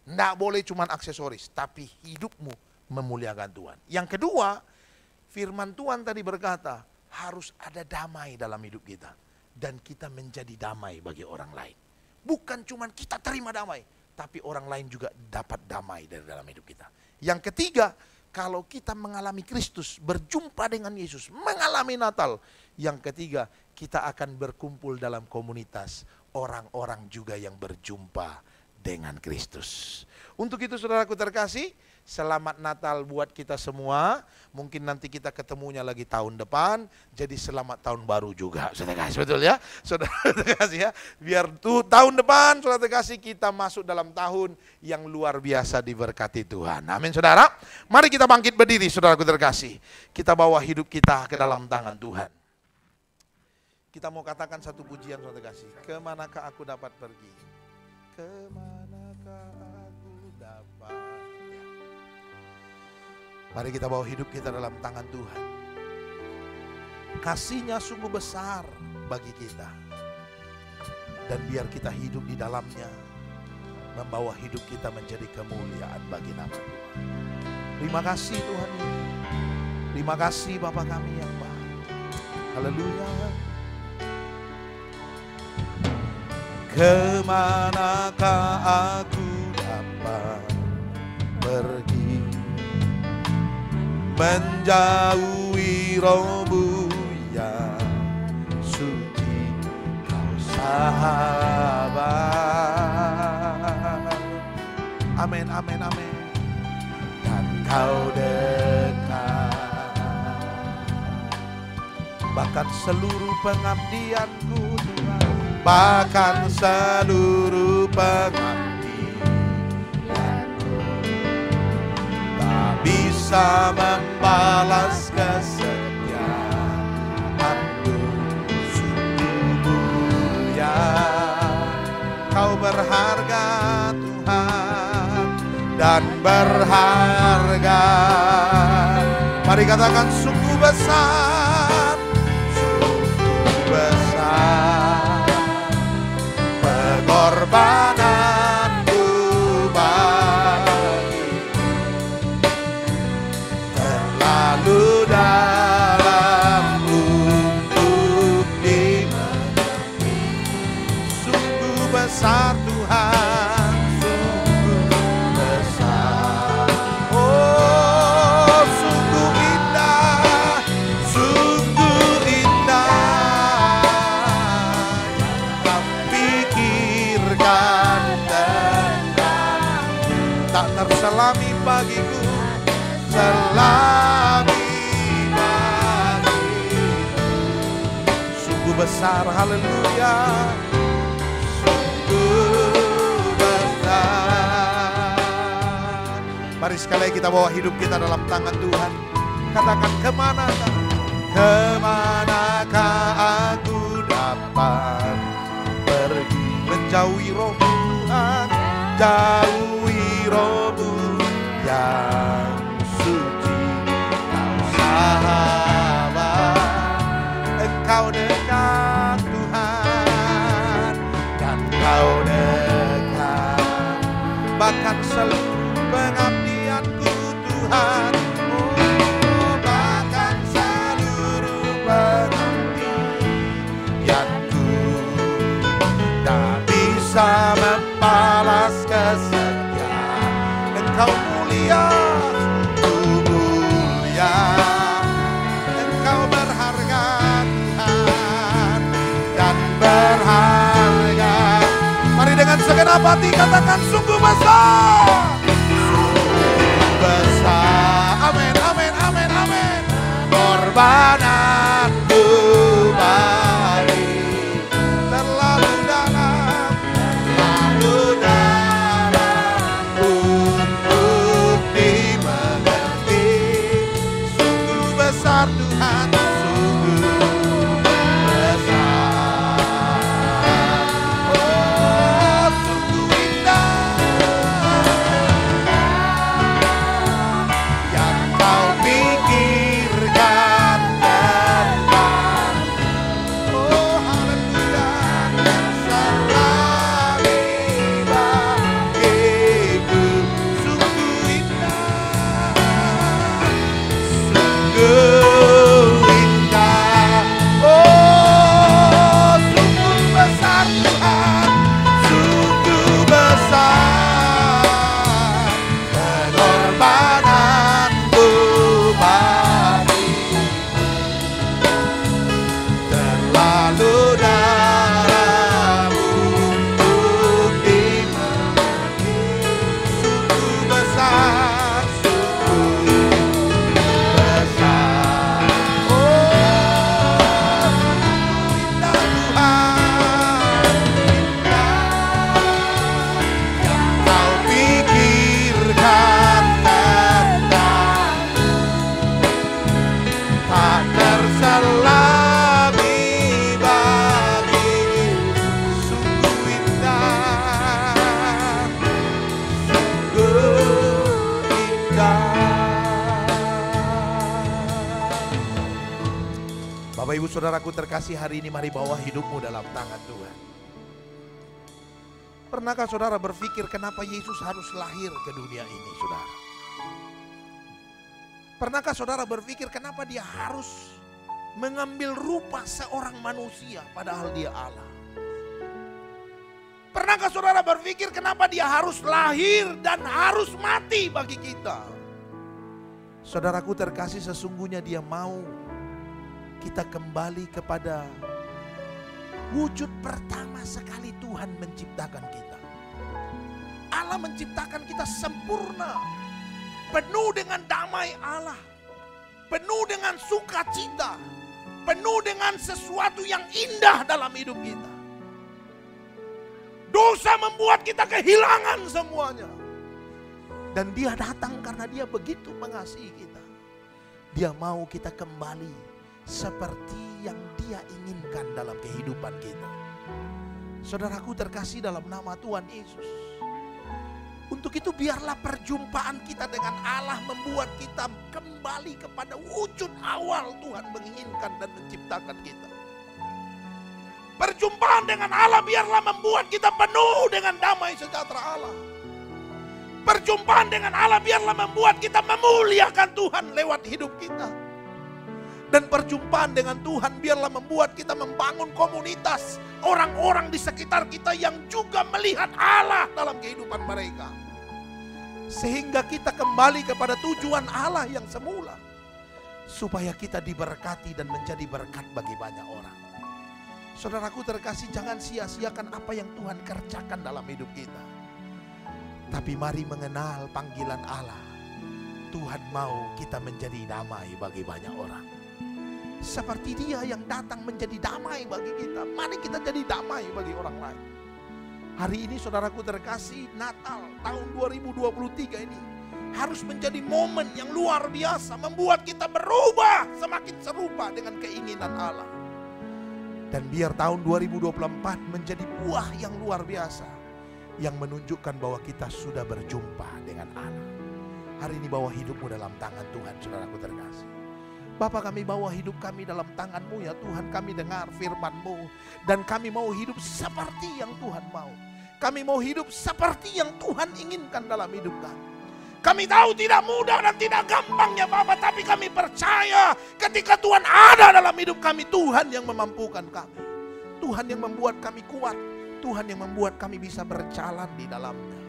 Tidak boleh cuma aksesoris, tapi hidupmu memuliakan Tuhan. Yang kedua, firman Tuhan tadi berkata, harus ada damai dalam hidup kita. Dan kita menjadi damai bagi orang lain. Bukan cuma kita terima damai, tapi orang lain juga dapat damai dari dalam hidup kita. Yang ketiga, kalau kita mengalami Kristus, berjumpa dengan Yesus, mengalami Natal. Yang ketiga, kita akan berkumpul dalam komunitas orang-orang juga yang berjumpa dengan Kristus. Untuk itu saudaraku terkasih, selamat Natal buat kita semua. Mungkin nanti kita ketemunya lagi tahun depan, jadi selamat tahun baru juga, saudara kasih, betul ya? Saudara terkasih ya, biar tuh tahun depan saudara terkasih kita masuk dalam tahun yang luar biasa diberkati Tuhan. Amin saudara. Mari kita bangkit berdiri saudaraku terkasih. Kita bawa hidup kita ke dalam tangan Tuhan. Kita mau katakan satu pujian saudara kasih. Kemanakah aku dapat pergi? Kemanakah aku dapat? Mari kita bawa hidup kita dalam tangan Tuhan. Kasih-Nya sungguh besar bagi kita. Dan biar kita hidup di dalamnya, membawa hidup kita menjadi kemuliaan bagi nama Tuhan. Terima kasih Tuhan. Terima kasih Bapa kami yang baik. Haleluya. Kemanakah aku dapat pergi, menjauhi Roh-Mu yang suci, Kau sahabat. Amin, amin, amin. Dan Kau dekat, bahkan seluruh pengabdianku Tuhan, bahkan seluruh pengabdianku tak bisa membalas kesetiaan-Mu. Sungguh mulia, Kau berharga Tuhan, dan berharga. Mari katakan sungguh besar, sungguh besar pengorbananmu bagiku, terlalu dalam untuk dimengerti. Sungguh besar Tuhan, sungguh besar. Oh, sungguh indah, sungguh indah. Pikirkan tentang, tak terselami bagiku, selami bagiku. Sungguh besar, haleluya. Sungguh besar. Mari sekali lagi kita bawa hidup kita dalam tangan Tuhan. Katakan, kemanakah, kemanakah aku dapat pergi, menjauhi Roh Tuhan, jauhi Roh-Mu yang suci. Kau sahabat, Engkau dekat Tuhan, dan Kau dekat, bahkan seluruh pengabdianku Tuhan. Oh, bahkan seluruh pengabdianku dapati, katakan sungguh besar. Sungguh besar. Amin, amin, amin, amin. Korbananmu bagi terlalu dalam, untuk dimengerti. Sungguh besar Tuhan, sungguh besar. Oh, sungguh indah yang kau pikirkan tentang. Oh, haleluya, selami bagiku. Sungguh indah, sungguh indah. Oh, sungguh besar Tuhan, sungguh besar pengorbananmu bagiku. Terlalu dalam untuk dimengerti. Sungguh besar, sungguh besar. Oh, sungguh indah Tuhan, indah yang kau pikirkan tentang. Tak terselami bagi, sungguh indah, sungguh indah. Bapak Ibu Saudaraku terkasih, hari ini mari bawa hidupmu dalam tangan Tuhan. Pernahkah saudara berpikir kenapa Yesus harus lahir ke dunia ini, saudara? Pernahkah saudara berpikir kenapa dia harus mengambil rupa seorang manusia padahal dia Allah? Pernahkah saudara berpikir kenapa dia harus lahir dan harus mati bagi kita? Saudaraku terkasih, sesungguhnya dia mau kita kembali kepada wujud pertama sekali Tuhan menciptakan kita. Allah menciptakan kita sempurna, penuh dengan damai Allah, penuh dengan sukacita, penuh dengan sesuatu yang indah dalam hidup kita. Dosa membuat kita kehilangan semuanya. Dan dia datang karena dia begitu mengasihi kita. Dia mau kita kembali seperti yang dia inginkan dalam kehidupan kita. Saudaraku terkasih dalam nama Tuhan Yesus. Untuk itu biarlah perjumpaan kita dengan Allah membuat kita kembali kepada wujud awal Tuhan menginginkan dan menciptakan kita. Perjumpaan dengan Allah biarlah membuat kita penuh dengan damai sejahtera Allah. Perjumpaan dengan Allah biarlah membuat kita memuliakan Tuhan lewat hidup kita. Dan perjumpaan dengan Tuhan biarlah membuat kita membangun komunitas orang-orang di sekitar kita yang juga melihat Allah dalam kehidupan mereka. Sehingga kita kembali kepada tujuan Allah yang semula. Supaya kita diberkati dan menjadi berkat bagi banyak orang. Saudaraku terkasih, jangan sia-siakan apa yang Tuhan kerjakan dalam hidup kita. Tapi mari mengenal panggilan Allah. Tuhan mau kita menjadi damai bagi banyak orang. Seperti dia yang datang menjadi damai bagi kita. Mari kita jadi damai bagi orang lain. Hari ini saudaraku terkasih, Natal tahun 2023 ini harus menjadi momen yang luar biasa. Membuat kita berubah semakin serupa dengan keinginan Allah. Dan biar tahun 2024 menjadi buah yang luar biasa. Yang menunjukkan bahwa kita sudah berjumpa dengan Allah. Hari ini bawa hidupmu dalam tangan Tuhan, saudaraku terkasih. Bapa, kami bawa hidup kami dalam tangan-Mu ya Tuhan. Kami dengar firman-Mu dan kami mau hidup seperti yang Tuhan mau. Kami mau hidup seperti yang Tuhan inginkan dalam hidup kami. Kami tahu tidak mudah dan tidak gampang ya Bapa, tapi kami percaya ketika Tuhan ada dalam hidup kami, Tuhan yang memampukan kami. Tuhan yang membuat kami kuat. Tuhan yang membuat kami bisa berjalan di dalamnya.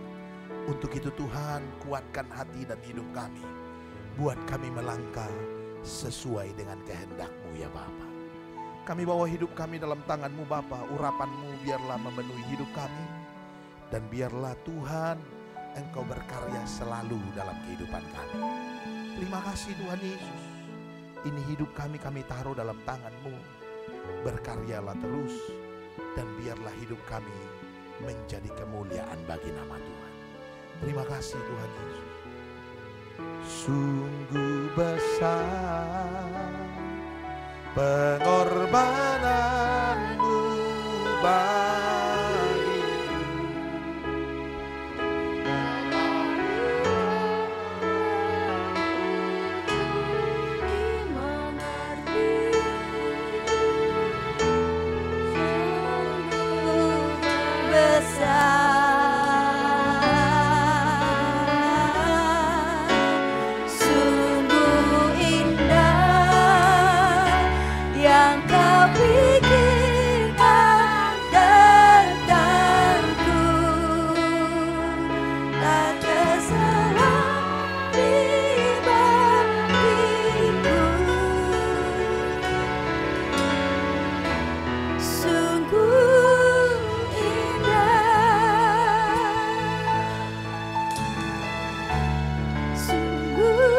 Untuk itu Tuhan, kuatkan hati dan hidup kami. Buat kami melangkah sesuai dengan kehendak-Mu ya Bapa. Kami bawa hidup kami dalam tangan-Mu Bapa. Urapan-Mu biarlah memenuhi hidup kami. Dan biarlah Tuhan Engkau berkarya selalu dalam kehidupan kami. Terima kasih Tuhan Yesus. Ini hidup kami taruh dalam tangan-Mu. Berkaryalah terus dan biarlah hidup kami menjadi kemuliaan bagi nama Tuhan. Terima kasih Tuhan Yesus. Sungguh besar pengorbanan-Mu bagiku. Sungguh indah yang Kau pikirkan tentangku, tak kesalahan pribadiku. Sungguh indah, sungguh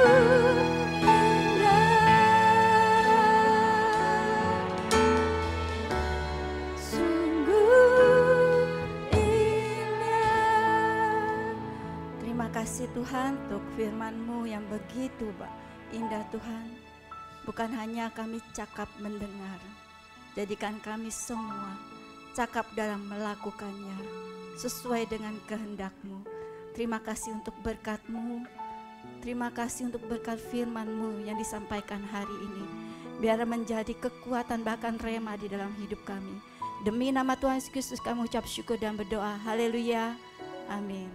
Terima kasih Tuhan untuk firman-Mu yang begitu indah Tuhan. Bukan hanya kami cakap mendengar, jadikan kami semua cakap dalam melakukannya sesuai dengan kehendak-Mu. Terima kasih untuk berkat-Mu. Terima kasih untuk berkat firman-Mu yang disampaikan hari ini. Biar menjadi kekuatan bahkan rema di dalam hidup kami. Demi nama Tuhan Yesus Kristus kami ucap syukur dan berdoa. Haleluya. Amin.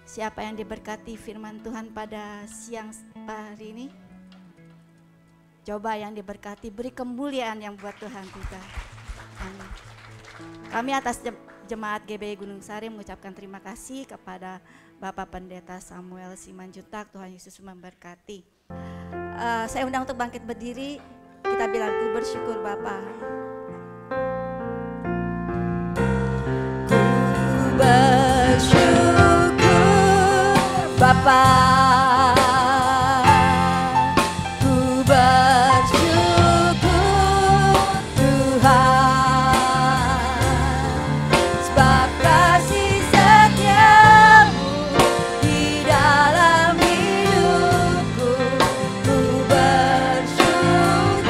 Siapa yang diberkati firman Tuhan pada siang hari ini? Coba yang diberkati, beri kemuliaan yang buat Tuhan kita. Amin. Kami atas Jemaat GBI Gunung Sari mengucapkan terima kasih kepada Bapak Pendeta Samuel Simanjuntak. Tuhan Yesus memberkati. Saya undang untuk bangkit berdiri. Kita bilang ku bersyukur Bapa. Ku bersyukur Bapa. Ku bersyukur Tuhan, sebab kasih setiamu di dalam hidupku. Ku bersyukur,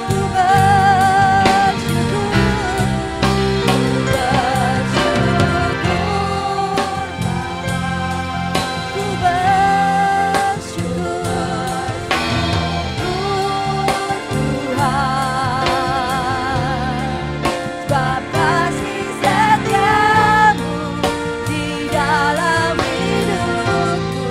ku bersyukur, ku bersyukur, ku bersyukur Tuhan, sebab kasih setiamu di dalam hidupku.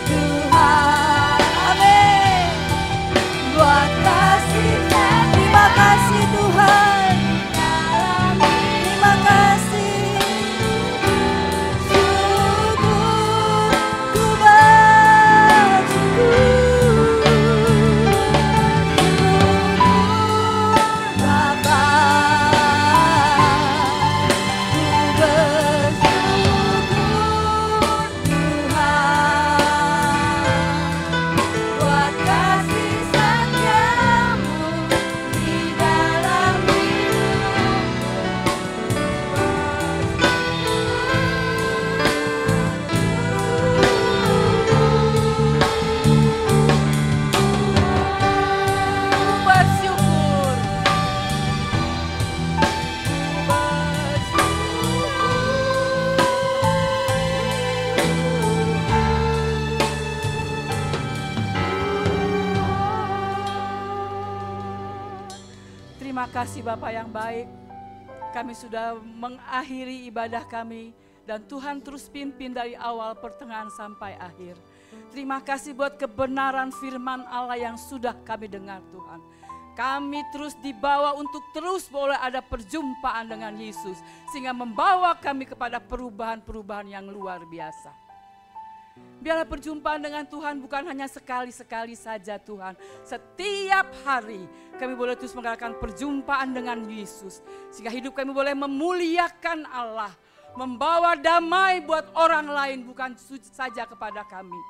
Ku buat kasih-Nya. Terima kasih Tuhan, terima kasih. Syukur, ku bersyukur. Bapa, ku bersyukur Tuhan, buat kasih setiamu di dalam hidupku. Bersyukur, Terima kasih Bapak yang baik. Kami sudah mengakhiri ibadah kami dan Tuhan terus pimpin dari awal pertengahan sampai akhir. Terima kasih buat kebenaran firman Allah yang sudah kami dengar Tuhan. Kami terus dibawa untuk terus boleh ada perjumpaan dengan Yesus. Sehingga membawa kami kepada perubahan-perubahan yang luar biasa. Biarlah perjumpaan dengan Tuhan bukan hanya sekali-sekali saja Tuhan. Setiap hari kami boleh terus mengadakan perjumpaan dengan Yesus. Sehingga hidup kami boleh memuliakan Allah. Membawa damai buat orang lain bukan saja kepada kami.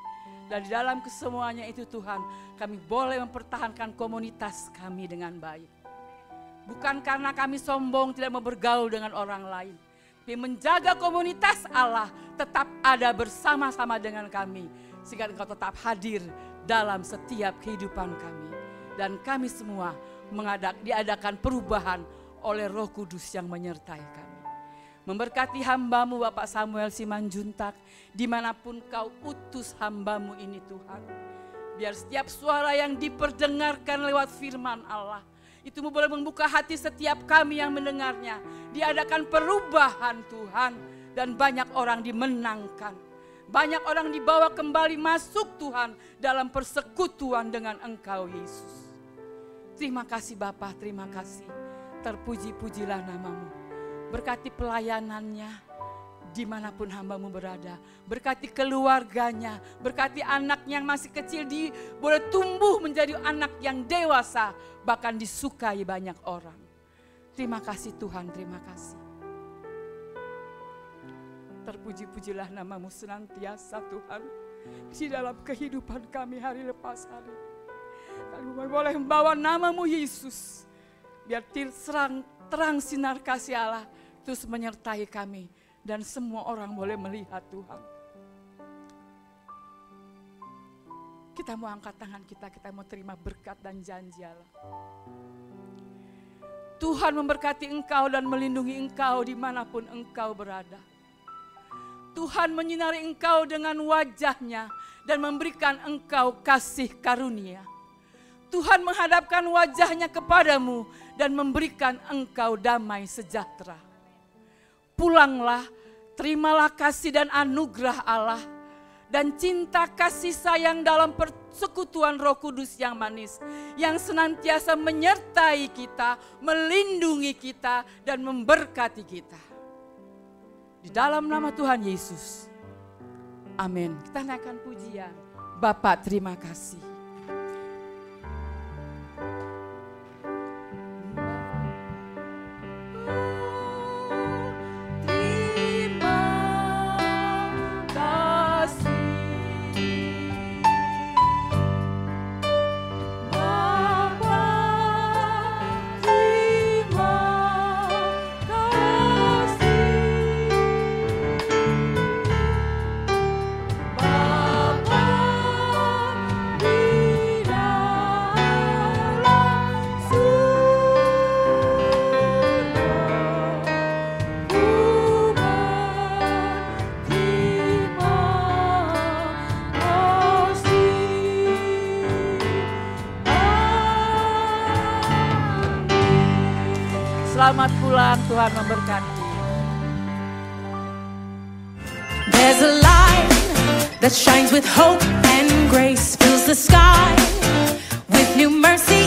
Dan di dalam kesemuanya itu Tuhan, kami boleh mempertahankan komunitas kami dengan baik. Bukan karena kami sombong tidak mau bergaul dengan orang lain. Tapi menjaga komunitas Allah tetap ada bersama-sama dengan kami. Sehingga Engkau tetap hadir dalam setiap kehidupan kami. Dan kami semua diadakan perubahan oleh Roh Kudus yang menyertai kami. Memberkati hamba-Mu Bapak Samuel Simanjuntak, dimanapun Kau utus hamba-Mu ini Tuhan. Biar setiap suara yang diperdengarkan lewat firman Allah, itu boleh membuka hati setiap kami yang mendengarnya. Diadakan perubahan Tuhan, dan banyak orang dimenangkan. Banyak orang dibawa kembali masuk Tuhan dalam persekutuan dengan Engkau Yesus. Terima kasih Bapa, terima kasih. Terpuji-pujilah nama-Mu. Berkati pelayanannya dimanapun hamba-Mu berada. Berkati keluarganya, berkati anaknya yang masih kecil boleh tumbuh menjadi anak yang dewasa, bahkan disukai banyak orang. Terima kasih Tuhan, terima kasih. Terpuji-pujilah nama-Mu senantiasa Tuhan. Di dalam kehidupan kami hari lepas hari. Kami boleh membawa nama-Mu Yesus. Biar terang sinar kasih Allah terus menyertai kami. Dan semua orang boleh melihat Tuhan. Kita mau angkat tangan kita mau terima berkat dan janji Allah. Tuhan memberkati engkau dan melindungi engkau dimanapun engkau berada. Tuhan menyinari engkau dengan wajah-Nya dan memberikan engkau kasih karunia. Tuhan menghadapkan wajah-Nya kepadamu dan memberikan engkau damai sejahtera. Pulanglah, terimalah kasih dan anugerah Allah dan cinta kasih sayang dalam persekutuan Roh Kudus yang manis, yang senantiasa menyertai kita, melindungi kita dan memberkati kita. Di dalam nama Tuhan Yesus. Amin. Kita naikkan pujian. Bapak terima kasih. Selamat pulang, Tuhan memberkati. There's a light that shines with hope and grace, fills the sky with new mercy